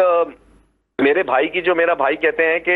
S4: मेरे भाई की, जो मेरा भाई कहते हैं कि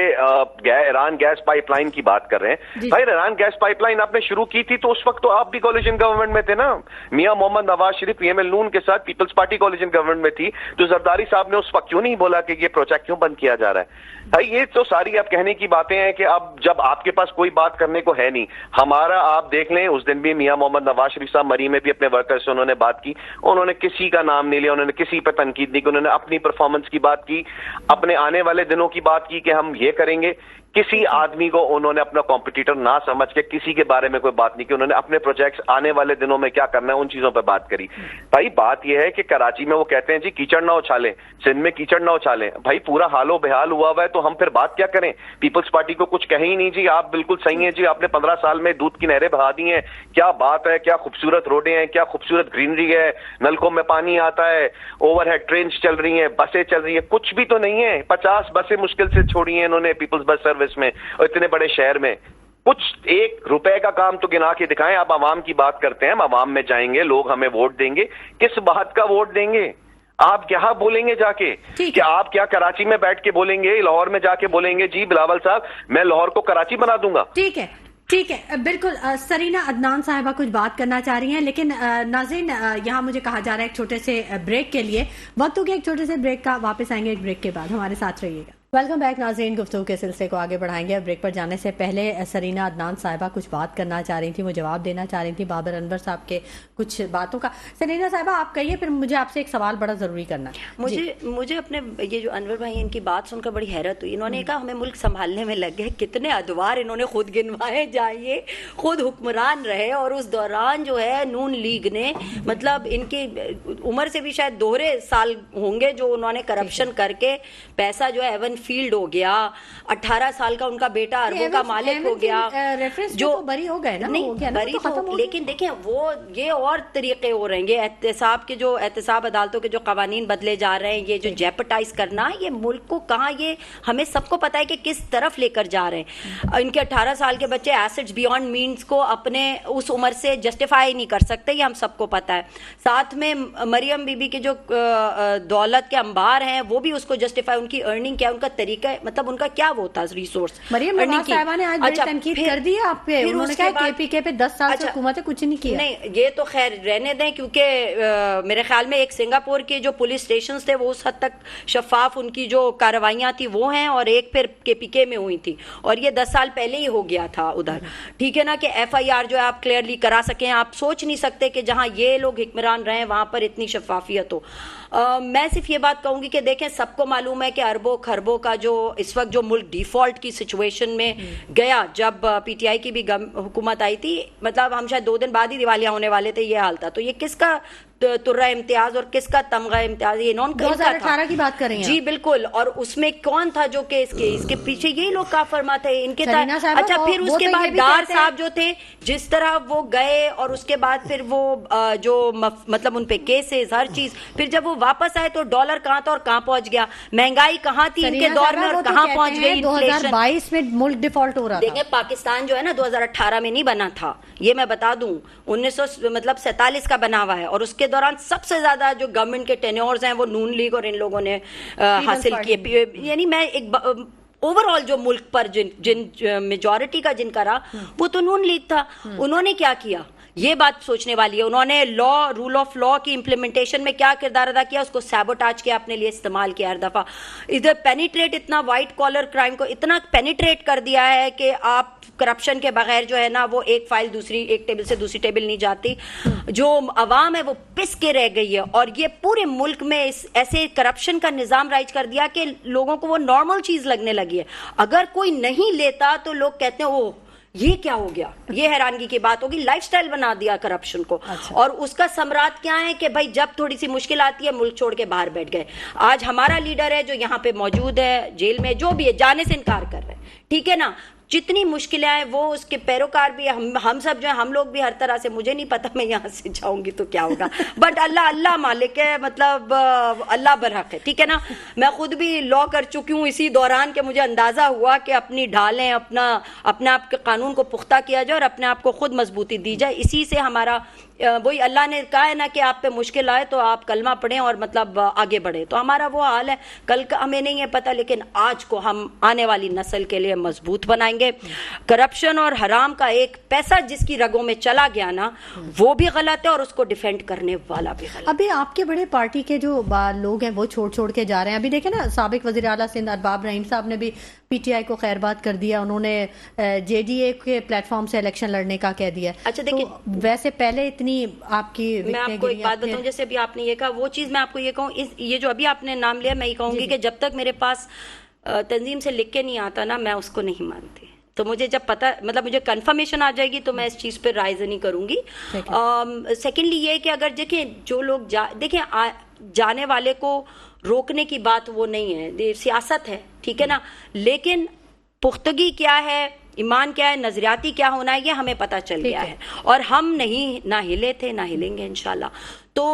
S4: ईरान गैस पाइपलाइन की बात कर रहे हैं। भाई ईरान गैस पाइपलाइन आपने शुरू की थी तो उस वक्त तो आप भी कोलिशन गवर्नमेंट में थे ना, मियां मोहम्मद नवाज शरीफ पीएमएल नून के साथ पीपल्स पार्टी कोलिशन गवर्नमेंट में थी। तो जरदारी साहब ने उस वक्त क्यों नहीं बोला कि ये प्रोजेक्ट क्यों बंद किया जा रहा है? भाई ये तो सारी आप कहने की बातें हैं कि अब जब आपके पास कोई बात करने को है नहीं। हमारा आप देख लें, उस दिन भी मियां मोहम्मद नवाज शरीफ साहब मरी में भी अपने वर्कर्स से उन्होंने बात की, उन्होंने किसी का नाम नहीं लिया, उन्होंने किसी पर तनकीद नहीं की, उन्होंने अपनी परफॉर्मेंस की बात की, अपने आने वाले दिनों की बात की कि हम ये करेंगे। किसी आदमी को उन्होंने अपना कॉम्पिटिटर ना समझ के किसी के बारे में कोई बात नहीं की, उन्होंने अपने प्रोजेक्ट्स आने वाले दिनों में क्या करना है उन चीजों पर बात करी। भाई बात यह है कि कराची में वो कहते हैं जी कीचड़ ना उछालें, सिंध में कीचड़ ना उछालें। भाई पूरा हालो बेहाल हुआ हुआ है तो हम फिर बात क्या करें? पीपल्स पार्टी को कुछ कहे ही नहीं जी, आप बिल्कुल सही है जी, आपने 15 साल में दूध की नहरें बहा दी हैं, क्या बात है, क्या खूबसूरत रोडें हैं, क्या खूबसूरत ग्रीनरी है, नलकों में पानी आता है, ओवरहेड ट्रेन चल रही हैं, बसें चल रही है, कुछ भी तो नहीं है। 50 बसें मुश्किल से छोड़ी हैं इन्होंने पीपल्स बस सर्विस में और इतने बड़े शहर में। कुछ 1 रुपए का काम तो गिना के दिखाएं। आप आवाम की बात करते हैं, हम आवाम में जाएंगे, लोग हमें वोट देंगे। किस बात का वोट देंगे? आप क्या बोलेंगे जाके? क्या आप क्या कराची में बैठ के बोलेंगे, लाहौर में जाके बोलेंगे जी बिलावल साहब मैं लाहौर को कराची बना दूंगा?
S1: ठीक है, ठीक है, बिल्कुल। सरीना अदनान साहिबा कुछ बात करना चाह रही हैं, लेकिन नाज़रीन यहाँ मुझे कहा जा रहा है एक छोटे से ब्रेक के लिए वक्त हो गया, एक छोटे से ब्रेक का। वापस आएंगे एक ब्रेक के बाद, हमारे साथ रहिएगा। वेलकम बैक नाज़रीन, गुफ्तगू के सिलसिले को आगे बढ़ाएंगे। ब्रेक पर जाने से पहले सरीना अदनान साहिबा कुछ बात करना चाह रही थी, वो जवाब देना चाह रही थी बाबर अनवर साहब के कुछ बातों का। सरीना साहिबा आप कहिए, फिर मुझे आपसे एक सवाल बड़ा ज़रूरी करना है।
S3: मुझे अपने ये जो अनवर भाई इनकी बात सुनकर बड़ी हैरत हुई। इन्होंने कहा हमें मुल्क संभालने में लग गए, कितने अदवार इन्होंने खुद गिनवाए, जाइए खुद हुक्मरान रहे और उस दौरान जो है नून लीग ने मतलब इनकी उम्र से भी शायद दोहरे साल होंगे जो उन्होंने करप्शन करके पैसा जो है एवन फील्ड हो गया, 18 साल का उनका बेटा अरबों का मालिक हो गया,
S1: जो बरी हो गए ना,
S3: नहीं
S1: हो गया ना,
S3: बरी
S1: तो
S3: लेकिन देखें वो ये और तरीके हो रहे हैं, ये एहतसाब के जो एहतसाब अदालतों के जो कवानीन बदले जा रहे हैं, ये जो जेपटाइज करना, ये मुल्क को कहाँ, ये हमें सबको पता है कि किस तरफ लेकर जा रहे हैं। इनके 18 साल के बच्चे एसेट्स बियॉन्ड मीन्स को अपने उस उम्र से जस्टिफाई नहीं कर सकते, ये हम सबको पता है। साथ में मरियम बीबी के जो दौलत के अंबार हैं वो भी उसको जस्टिफाई, उनकी अर्निंग क्या, उनका तरीका, मतलब उनका क्या वो था रिसोर्स।
S1: मरियम नवाज साहिबा ने आज बड़ी तनकीद कर दी है आप पे, उन्होंने कहा केपीके पे 10 साल से हुकूमत कुछ नहीं किया। नहीं
S3: ये तो खैर रहने दें, क्योंकि मेरे ख्याल में एक सिंगापुर के जो पुलिस स्टेशन थे वो उस हद तक शफाफ उनकी जो कार्रवाइयां थी वो हैं, और एक फिर केपीके में हुई थी, और ये 10 साल पहले ही हो गया था उधर। ठीक है ना, कि FIR जो है आप क्लियरली करा सकें। आप सोच नहीं सकते कि जहां ये लोग हुक्मरान रहे वहां पर इतनी शफाफियत हो। मैं सिर्फ ये बात कहूंगी कि देखें, सबको मालूम है कि अरबों खरबों का जो इस वक्त जो मुल्क डिफॉल्ट की सिचुएशन में गया, जब PTI की भी हुकूमत आई थी, मतलब हम शायद 2 दिन बाद ही दिवालिया होने वाले थे, ये हाल था। तो ये किसका तुर्रा इम्तियाज और किसका तमगा इम्तियाज, ये
S1: 2018 की बात कर रही हैं
S3: जी बिल्कुल। और उसमें कौन था जो कि इसके पीछे यही लोग का फरमा थे इनके अच्छा, फिर उसके बाद डार साहब जो थे, जिस तरह वो गए और उसके बाद फिर वो जो मतलब उन पे केसेस हर चीज, फिर जब वो वापस आए तो डॉलर कहाँ था और कहाँ पहुंच गया, महंगाई कहाँ थी इनके दौर में और कहाँ पहुंच गई।
S1: 2022 में मुल्क डिफॉल्ट हो रहा था।
S3: देखें, पाकिस्तान जो है ना 2018 में नहीं बना था, ये मैं बता दूं, 1947 का बना हुआ है, और उसके दौरान सबसे ज्यादा जो गवर्नमेंट के टेन्योर्स हैं वो नून लीग और इन लोगों ने हासिल किए। यानी मैं एक ओवरऑल जो मुल्क पर जिन मेजॉरिटी का जिनका रहा वो तो नून लीग था। उन्होंने क्या किया, ये बात सोचने वाली है। उन्होंने लॉ, रूल ऑफ लॉ की इंप्लीमेंटेशन में क्या किरदार अदा किया, उसको सैबोटाज के अपने लिए इस्तेमाल किया हर दफा। इधर पेनिट्रेट, इतना वाइट कॉलर क्राइम को इतना पेनिट्रेट कर दिया है कि आप करप्शन के बगैर जो है ना वो एक फाइल दूसरी, एक टेबल से दूसरी टेबल नहीं जाती। जो अवाम है वो पिस के रह गई है, और ये पूरे मुल्क में ऐसे करप्शन का निजाम राइज कर दिया कि लोगों को वो नॉर्मल चीज लगने लगी है। अगर कोई नहीं लेता तो लोग कहते हैं ओ ये क्या हो गया, ये हैरानगी की बात होगी। लाइफस्टाइल बना दिया करप्शन को। अच्छा। और उसका सम्राट क्या है कि भाई जब थोड़ी सी मुश्किल आती है मुल्क छोड़ के बाहर बैठ गए। आज हमारा लीडर है जो यहाँ पे मौजूद है, जेल में जो भी है, जाने से इनकार कर रहे हैं, ठीक है ना। जितनी मुश्किलें आए वो उसके पैरोकार भी, हम सब जो है, हम लोग भी हर तरह से, मुझे नहीं पता मैं यहाँ से जाऊंगी तो क्या होगा, बट अल्लाह मालिक है, मतलब अल्लाह बरहक है, ठीक है ना। मैं खुद भी लॉ कर चुकी हूँ इसी दौरान के मुझे अंदाजा हुआ कि अपनी ढालें, अपने आप के कानून को पुख्ता किया जाए और अपने आप को खुद मजबूती दी जाए। इसी से हमारा वही अल्लाह ने कहा है ना कि आप पे मुश्किल आए तो आप कलमा पढ़ें और मतलब आगे बढ़े। तो हमारा वो हाल है। कल का हमें नहीं है पता, लेकिन आज को हम आने वाली नस्ल के लिए मजबूत बनाएंगे। करप्शन और हराम का एक पैसा जिसकी रगों में चला गया ना, वो भी गलत है और उसको डिफेंड करने वाला भी गलत।
S1: अभी आपके बड़े पार्टी के जो लोग हैं वो छोड़ के जा रहे हैं। अभी देखे ना, साबिक वज़ीर आला सिंध अरबाब रहीम साहब ने भी PTI को खैरबाद कर दिया। उन्होंने JDA के प्लेटफॉर्म से इलेक्शन लड़ने का कह दिया।
S3: अच्छा देखिए,
S1: तो वैसे पहले इतनी आपकी,
S3: मैं आपको एक बात बताऊं, जैसे अभी आपने ये कहा वो चीज मैं आपको ये कहूँ, ये जो अभी आपने नाम लिया, मैं ये कहूंगी कि जब तक मेरे पास तंजीम से लिख के नहीं आता ना, मैं उसको नहीं मानती। तो मुझे जब पता, मतलब मुझे कंफर्मेशन आ जाएगी तो मैं इस चीज पर राइज नहीं करूंगी। सेकेंडली ये कि अगर देखें जो लोग जाने वाले को रोकने की बात वो नहीं है, सियासत है, ठीक है ना। लेकिन पुख्तगी क्या है, ईमान क्या है, नजरियाती क्या होना है, ये हमें पता चल गया है। और हम ना हिले थे, ना हिलेंगे इंशाल्लाह। तो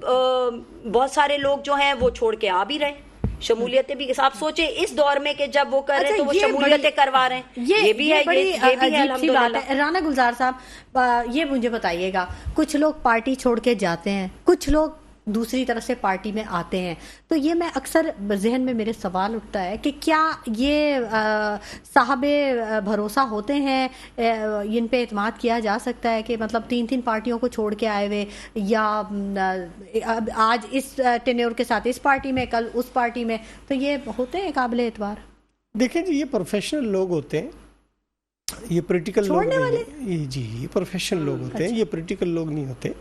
S3: बहुत सारे लोग जो हैं वो छोड़ के आ भी रहे, शमूलियतें भी आप सोचे इस दौर में कि जब वो कर रहे हैं तो वो
S1: ये
S3: शमूलियतें करवा रहे हैं, ये भी है,
S1: बड़ी
S3: ये भी है
S1: अजीब सी बात
S3: अल्हम्दुलिल्लाह।
S1: है। राना गुलजार साहब, ये मुझे बताइएगा, कुछ लोग पार्टी छोड़ के जाते हैं, कुछ लोग दूसरी तरफ से पार्टी में आते हैं, तो ये मैं अक्सर जहन में मेरे सवाल उठता है कि क्या ये साहबे भरोसा होते हैं, इन पे एतमाद किया जा सकता है कि मतलब 3-3 पार्टियों को छोड़ के आए हुए, या आज इस टेन्योर के साथ इस पार्टी में, कल उस पार्टी में, तो ये होते हैं काबिल एतबार?
S2: देखिए जी, ये प्रोफेशनल लोग होते हैं, ये पॉलिटिकल लोग नहीं हैं। जी, ये प्रोफेशनल लोग होते हैं, ये पॉलिटिकल लोग नहीं होते,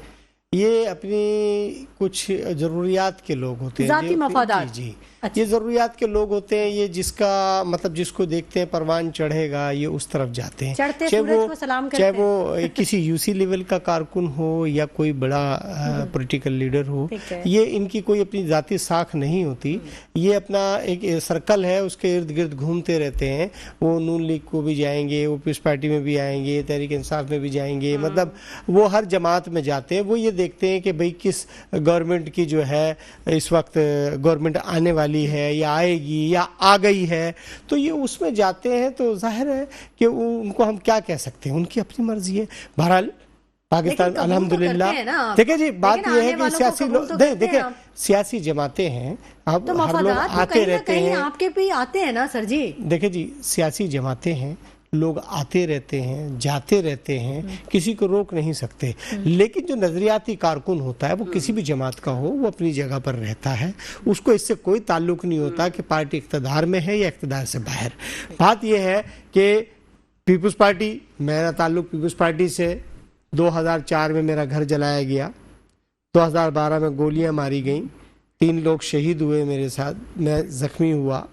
S2: ये अपनी कुछ ज़रूरियात के लोग होते हैं,
S1: ज़ाती मफादात।
S2: जी, ये ज़रूरियात के लोग होते हैं, ये जिसका मतलब जिसको देखते हैं परवान चढ़ेगा ये उस तरफ जाते हैं, चाहे वो किसी यूसी लेवल का कारकुन हो या कोई बड़ा पॉलिटिकल लीडर हो, ये इनकी कोई अपनी ज़ाती साख नहीं होती, ये अपना एक सर्कल है, उसके इर्द गिर्द घूमते रहते हैं। वो नून लीग को भी जाएंगे, वो पीस पार्टी में भी आएंगे, तहरीक इंसाफ में भी जाएंगे, मतलब वो हर जमात में जाते हैं। वो ये देखते हैं कि भाई किस गवर्नमेंट की जो है इस वक्त गवर्नमेंट आने वाली है या आएगी या आ गई है, तो ये उसमें जाते हैं। तो जाहिर है कि उनको हम क्या कह सकते हैं, उनकी अपनी मर्जी है। बहरहाल पाकिस्तान अल्हम्दुलिल्लाह, देखिए जी, बात यह है कि सियासी लोग देखिए, सियासी जमातें हैं, अब
S1: तो
S2: हर लोग आते रहते हैं,
S1: आपके भी आते हैं ना सर जी।
S2: देखिए जी, सियासी जमातें हैं, लोग आते रहते हैं, जाते रहते हैं, किसी को रोक नहीं सकते, लेकिन जो नजरियाती कारकुन होता है वो किसी भी जमात का हो, वो अपनी जगह पर रहता है, उसको इससे कोई ताल्लुक नहीं होता कि पार्टी इख्तिदार में है या इख्तिदार से बाहर। बात यह है कि पीपल्स पार्टी, मेरा ताल्लुक पीपल्स पार्टी से 2004 में मेरा घर जलाया गया, 2012 में गोलियां मारी गईं, 3 लोग शहीद हुए मेरे साथ, मैं जख्मी हुआ,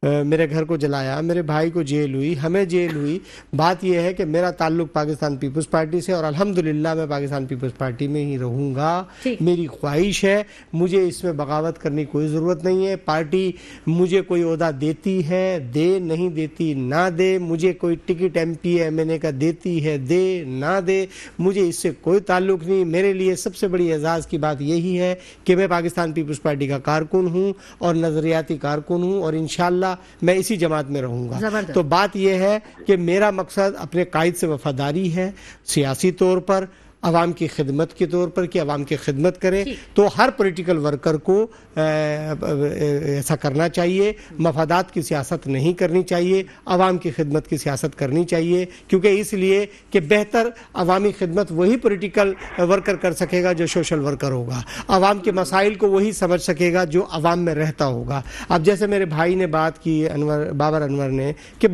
S2: मेरे घर को जलाया, मेरे भाई को जेल हुई, हमें जेल हुई। बात यह है कि मेरा ताल्लुक पाकिस्तान पीपल्स पार्टी से, और अल्हम्दुलिल्लाह मैं पाकिस्तान पीपल्स पार्टी में ही रहूँगा। मेरी ख्वाहिश है, मुझे इसमें बगावत करने की कोई ज़रूरत नहीं है। पार्टी मुझे कोई ओहदा देती है, दे, नहीं देती ना दे, मुझे कोई टिकट MP MNA का देती है, दे ना दे, मुझे इससे कोई ताल्लुक नहीं। मेरे लिए सबसे बड़ी एजाज़ की बात यही है कि मैं पाकिस्तान पीपल्स पार्टी का कारकुन हूँ और नज़रियाती कारकुन हूँ, और इंशाअल्लाह मैं इसी जमात में रहूंगा। तो बात यह है कि मेरा मकसद अपने कायद से वफादारी है, सियासी तौर पर, अवाम की खिदमत के तौर पर, कि अवाम की खिदमत करें। तो हर पॉलिटिकल वर्कर को ऐसा करना चाहिए, मफादात की सियासत नहीं करनी चाहिए, अवाम की खिदमत की सियासत करनी चाहिए, क्योंकि इसलिए कि बेहतर अवामी खिदमत वही पॉलिटिकल वर्कर कर सकेगा जो सोशल वर्कर होगा, अवाम के मसाइल को वही समझ सकेगा जो अवाम में रहता होगा। अब जैसे मेरे भाई ने बात की, बाबर अनवर ने, कि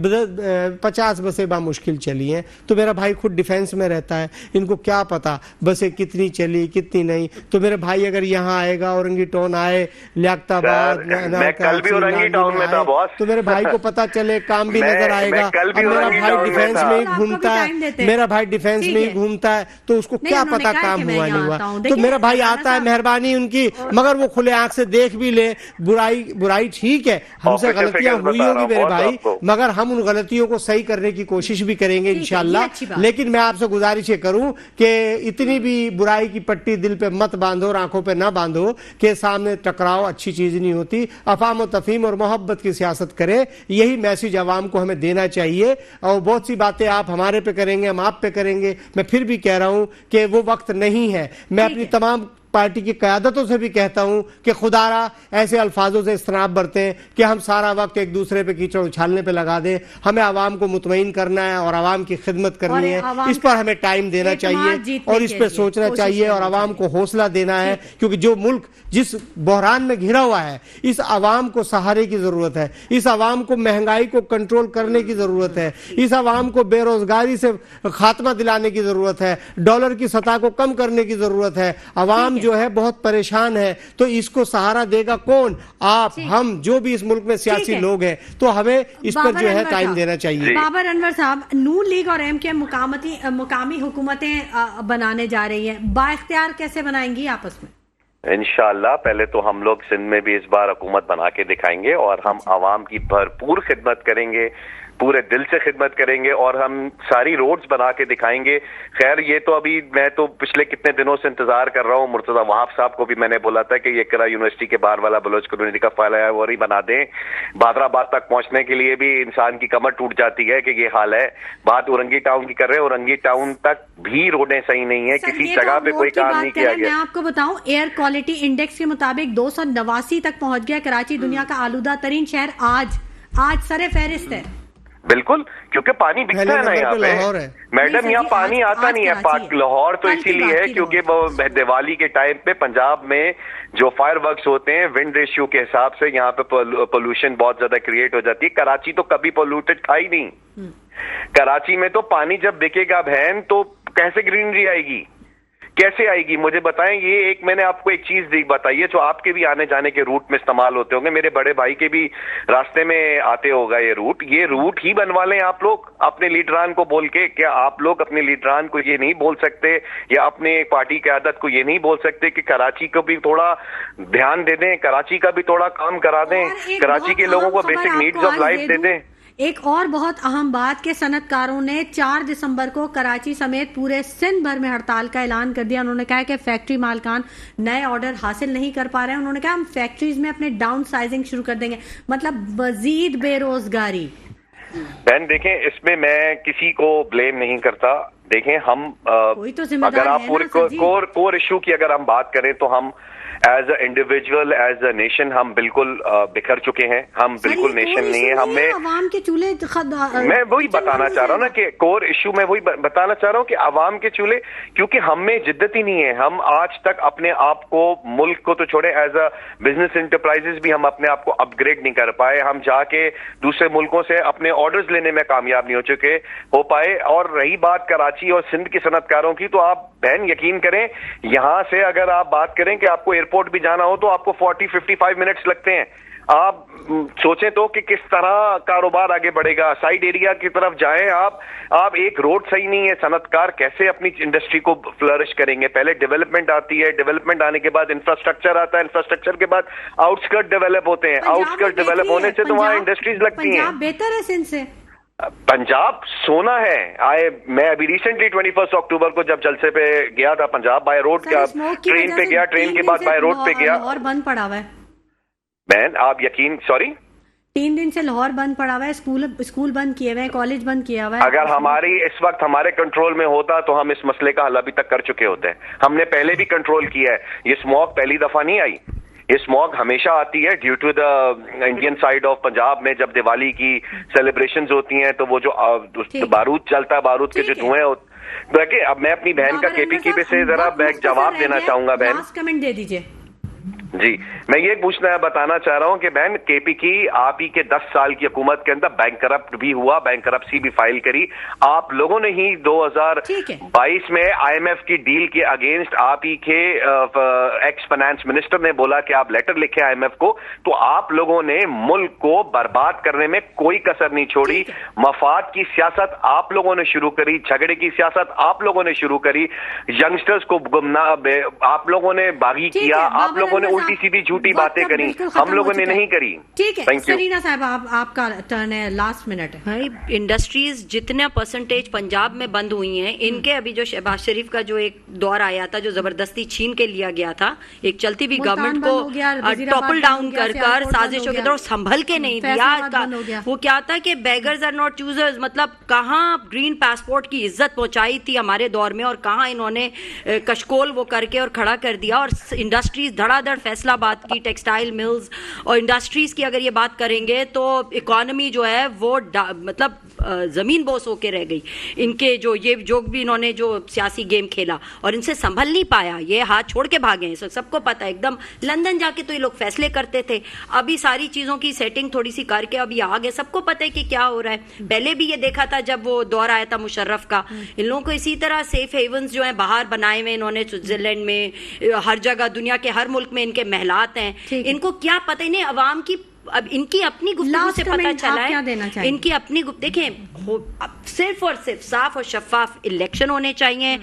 S2: 50 बसें बामुश्किल चली हैं, तो मेरा भाई खुद डिफेंस में रहता है, इनको क्या पता बसें कितनी चली कितनी नहीं। तो मेरे भाई अगर यहाँ आएगा, औरंगी टाउन आए, लियाकताबाद,
S4: मैं कल भी औरंगी टाउन में था बॉस,
S2: तो मेरे भाई को पता चले, काम भी नजर आएगा। अब मेरा भाई डिफेंस में ही घूमता है, मेरा भाई डिफेंस में ही घूमता है, तो उसको क्या पता काम हुआ नहीं हुआ। तो मेरा भाई आता है, मेहरबानी उनकी, मगर वो खुले आंख से देख भी ले। बुराई ठीक है, हमसे गलतियां हुई होगी मेरे भाई, मगर हम उन गलतियों को सही करने की कोशिश भी करेंगे इंशाअल्लाह। लेकिन मैं आपसे गुजारिश करूं कि इतनी भी बुराई की पट्टी दिल पे मत बांधो, आंखों पे ना बांधो कि सामने टकराव अच्छी चीज नहीं होती। अफाम और तफहीम और मोहब्बत की सियासत करें, यही मैसेज आवाम को हमें देना चाहिए। और बहुत सी बातें आप हमारे पे करेंगे, हम आप पे करेंगे, मैं फिर भी कह रहा हूं कि वो वक्त नहीं है। मैं अपनी तमाम पार्टी की क़यादतों से भी कहता हूं कि खुदारा ऐसे अल्फाजों से इस्तेनाब बरतें कि हम सारा वक्त एक दूसरे पे कीचड़ उछालने पे लगा दें। हमें आवाम को मुतमईन करना है और आवाम की खिदमत करनी है, इस पर हमें टाइम देना चाहिए और इस पर सोचना चाहिए और आवाम को हौसला देना है, क्योंकि जो मुल्क जिस बहरान में घिरा हुआ है, इस आवाम को सहारे की जरूरत है, इस आवाम को महंगाई को कंट्रोल करने की जरूरत है, इस आवाम को बेरोजगारी से खात्मा दिलाने की जरूरत है, डॉलर की सतह को कम करने की जरूरत है। आवाम जो है बहुत परेशान है, तो इसको सहारा देगा कौन? आप, हम, जो भी इस मुल्क में सियासी लोग हैं। तो हमें इस पर जो है टाइम देना चाहिए।
S1: बाबर अनवर साहब, नून लीग और MK मुकामी हुकूमतें बनाने जा रही हैं, बाइख्तियार कैसे बनाएंगी आपस में?
S4: इंशाअल्लाह पहले तो हम लोग सिंध में भी इस बार हुकूमत बना के दिखाएंगे और हम आवाम की भरपूर खिदमत करेंगे। पूरे दिल से खिदमत करेंगे और हम सारी रोड्स बना के दिखाएंगे। खैर ये तो अभी मैं तो पिछले कितने दिनों से इंतजार कर रहा हूँ, मुर्तजा वहाब साहब को भी मैंने बोला था कि ये इकरा यूनिवर्सिटी के बाहर वाला बलोच कम्युनिटी का फाइल है वो ही बना दें। बादराबाद तक पहुंचने के लिए भी इंसान की कमर टूट जाती है कि ये हाल है। बात उरंगी टाउन की कर रहे हैं, उरंगी टाउन तक भी रोडें सही नहीं है, किसी जगह पे कोई काम नहीं किया गया।
S1: मैं आपको बताऊं, एयर क्वालिटी इंडेक्स के मुताबिक 289 तक पहुंच गया कराची, दुनिया का आलूदा तरीन शहर आज सरे फहरिस्त है।
S4: बिल्कुल, क्योंकि पानी बिकता है ना यहाँ पे मैडम, यहाँ पानी आता नहीं है। लाहौर तो इसीलिए है क्योंकि वो दिवाली के टाइम पे पंजाब में जो फायरवर्क्स होते हैं विंड रेशियो के हिसाब से यहाँ पे पोल्यूशन बहुत ज्यादा क्रिएट हो जाती है। कराची तो कभी पोल्यूटेड था ही नहीं। कराची में तो पानी जब बिकेगा बहन तो कैसे ग्रीनरी आएगी, कैसे आएगी मुझे बताएं। ये एक मैंने आपको एक चीज बताई जो आपके भी आने जाने के रूट में इस्तेमाल होते होंगे, मेरे बड़े भाई के भी रास्ते में आते होगा ये रूट ही बनवा लें आप लोग अपने लीडरान को बोल के। क्या आप लोग अपने लीडरान को ये नहीं बोल सकते या अपने पार्टी क़यादत को ये नहीं बोल सकते कि कराची को भी थोड़ा ध्यान दे दें, कराची का भी थोड़ा काम करा दें, कराची के लोगों को बेसिक नीड्स ऑफ लाइफ दे दें।
S1: एक और बहुत अहम बात के सनतकारों ने 4 दिसंबर को कराची समेत पूरे सिंध भर में हड़ताल का ऐलान कर दिया। उन्होंने कहा कि फैक्ट्री मालकान नए ऑर्डर हासिल नहीं कर पा रहे हैं। उन्होंने कहा हम फैक्ट्रीज में अपने डाउन साइजिंग शुरू कर देंगे, मतलब मजीद बेरोजगारी।
S4: बहन देखें, इसमें मैं किसी को ब्लेम नहीं करता। देखें हम तो अगर आप पूरे कोर इशू की अगर हम बात करें तो हम as a individual as a nation हम बिल्कुल बिखर चुके हैं। हम बिल्कुल नेशन नहीं है। हमें
S1: के चूल्हे
S4: मैं वही बताना चाह रहा हूँ ना कि कोर इशू में वही बताना चाह रहा हूँ कि आवाम के चूल्हे, क्योंकि हम में जिद्दत ही नहीं है। हम आज तक अपने आप को, मुल्क को तो छोड़े, एज अ बिजनेस इंटरप्राइजेस भी हम अपने आप को अपग्रेड नहीं कर पाए। हम जाके दूसरे मुल्कों से अपने ऑर्डर्स लेने में कामयाब नहीं हो पाए। और रही बात कराची और सिंध के सनतकारों की, तो आप बहन यकीन करें, यहां से अगर आप बात करें कि आपको एयरपोर्ट भी जाना हो तो आपको 40-55 मिनट्स लगते हैं। आप सोचें तो कि किस तरह कारोबार आगे बढ़ेगा। साइड एरिया की तरफ जाएं आप एक रोड सही नहीं है, सनतकार कैसे अपनी इंडस्ट्री को फ्लरिश करेंगे। पहले डेवलपमेंट आती है, डेवलपमेंट आने के बाद इंफ्रास्ट्रक्चर आता है, इंफ्रास्ट्रक्चर के बाद आउटस्कर्ट डेवलप होते हैं, आउटस्कर्ट डेवलप होने से तो वहां इंडस्ट्रीज लगती हैं।
S1: बेहतर है सिंध से।
S4: पंजाब सोना है। मैं अभी रिसेंटली 21 अक्टूबर को जब जलसे पे गया था पंजाब, बाय रोड का ट्रेन पे गया, ट्रेन के बाद बाय रोड पे गया।
S1: लाहौर बंद पड़ा हुआ है
S4: बहन, आप यकीन, सॉरी
S1: 3 दिन से लाहौर बंद पड़ा हुआ है, स्कूल बंद किए हुए हैं, कॉलेज बंद किया हुआ है।
S4: अगर हमारी इस वक्त हमारे कंट्रोल में होता तो हम इस मसले का हल अभी तक कर चुके होते हैं। हमने पहले भी कंट्रोल किया है। ये स्मॉग पहली दफा नहीं आई, ये स्मॉग हमेशा आती है due to the Indian side of Punjab में। जब दिवाली की सेलिब्रेशंस होती हैं तो वो जो बारूद चलता है, बारूद के जो धुएं होते। अब मैं अपनी बहन का केपीकी पे से जरा जवाब देना चाहूंगा बहन।
S1: लास्ट कमेंट दे दीजिए
S4: जी। मैं ये बताना चाह रहा हूं कि बहन, केपीकी आप ही के 10 साल की हुकूमत के अंदर बैंकरप्ट भी हुआ, बैंकरप्सी भी फाइल करी। आप लोगों ने ही 2022 में आईएमएफ की डील के अगेंस्ट आप ही के एक्स फाइनेंस मिनिस्टर ने बोला कि आप लेटर लिखे आईएमएफ को, तो आप लोगों ने मुल्क को बर्बाद करने में कोई कसर नहीं छोड़ी। मफाद की सियासत आप लोगों ने शुरू करी, झगड़े की सियासत आप लोगों ने शुरू करी, यंगस्टर्स को आप लोगों ने बागी किया, आप लोगों ने उल्टी सीधी झूठी बातें करी, हम लोगों ने नहीं करी।
S1: ठीक है सरीना साहब, आपका टर्न है, लास्ट मिनट है।
S3: भाई इंडस्ट्रीज जितने परसेंटेज पंजाब में बंद हुई हैं, इनके अभी जो शहबाज शरीफ का जो एक दौर आया था, जो जबरदस्ती छीन के लिया गया था, एक चलती हुई गवर्नमेंट को टॉपल डाउन कर साजिशों की तरफ संभल के नहीं दिया। वो क्या था कि बेगर्स आर नॉट चूजर्स, मतलब कहाँ ग्रीन पासपोर्ट की इज्जत पहुंचाई थी हमारे दौर में और कहाँ इन्होंने कशकोल वो करके और खड़ा कर दिया। और इंडस्ट्रीज धड़ाधड़ फैसलाबाद की टेक्सटाइल मिल्स और इंडस्ट्रीज की अगर ये बात करेंगे तो इकोनॉमी जो है वो मतलब जमीन बोस होके रह गई। इनके जो भी इन्होंने जो सियासी गेम खेला और इनसे संभल नहीं पाया, ये हाथ छोड़ के भागे हैं, सबको पता है। एकदम लंदन जाके तो ये लोग फैसले करते थे, अभी सारी चीजों की सेटिंग थोड़ी सी करके अभी आ गए, सबको पता है कि क्या हो रहा है। पहले भी ये देखा था जब वो दौर आया था मुशर्रफ का, इन लोगों को इसी तरह सेफ हेवंस जो है बाहर बनाए हुए इन्होंने, स्विट्जरलैंड में, हर जगह दुनिया के हर मुल्क में इनके महलात हैं। इनको क्या पता ही नहीं, अवाम की अब इनकी अपनी गुफ्तगू से पता चला है, इनकी अपनी देखें सिर्फ और सिर्फ साफ और शफाफ इलेक्शन होने चाहिए।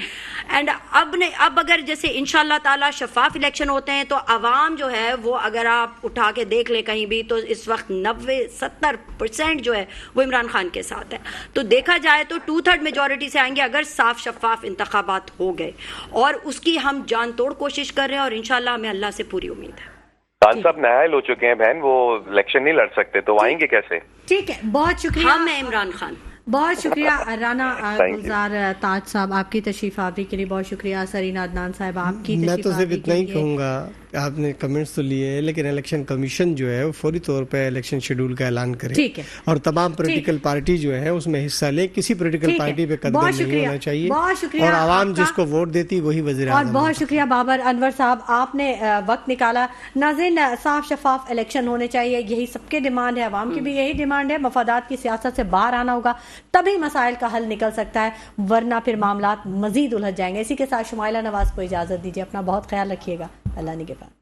S3: एंड अब अगर जैसे इंशाल्लाह ताला शफाफ इलेक्शन होते हैं तो आवाम जो है वो, अगर आप उठा के देख ले कहीं भी, तो इस वक्त 90-70% जो है वो इमरान खान के साथ है। तो देखा जाए तो 2/3 मेजोरिटी से आएंगे अगर साफ शफाफ इंतखाबात हो गए, और उसकी हम जान तोड़ कोशिश कर रहे हैं और इंशाल्लाह हमें अल्लाह से पूरी उम्मीद है।
S4: खान साहब नायल हो चुके हैं बहन, वो इलेक्शन नहीं लड़ सकते, तो आएंगे कैसे?
S1: ठीक है, बहुत शुक्रिया।
S3: हम हैं इमरान खान।
S1: बहुत शुक्रिया राना गुलजार ताज साहब, आपकी तशरीफ आवरी के लिए बहुत शुक्रिया। सरीना अदनान साहब, आपकी
S2: मैं तो सिर्फ इतना ही
S1: लिए
S2: कहूँगा, आपने कमेंट्स तो लिए हैं, लेकिन इलेक्शन कमीशन जो है वो फौरी तौर पे इलेक्शन शेड्यूल का ऐलान करे।
S1: ठीक है।
S2: और तमाम पॉलिटिकल पार्टी जो है उसमें हिस्सा ले, किसी पॉलिटिकल पार्टी पे कदम नहीं होना चाहिए।
S1: बहुत शुक्रिया।
S2: और आवाम जिसको वोट देती वही वजीर आज़म।
S1: और बहुत शुक्रिया बाबर अनवर साहब, आपने वक्त निकाला। नाज़रीन, साफ शफाफ इलेक्शन होने चाहिए, यही सबके डिमांड है, आवाम की भी यही डिमांड है। मफादात की सियासत से बाहर आना होगा, तभी मसाइल का हल निकल सकता है, वरना फिर मामलात मजीद उलझ जाएंगे। इसी के साथ शुमाइला नवाज को इजाजत दीजिए, अपना बहुत ख्याल रखिएगा, अल्लाह निगहबान।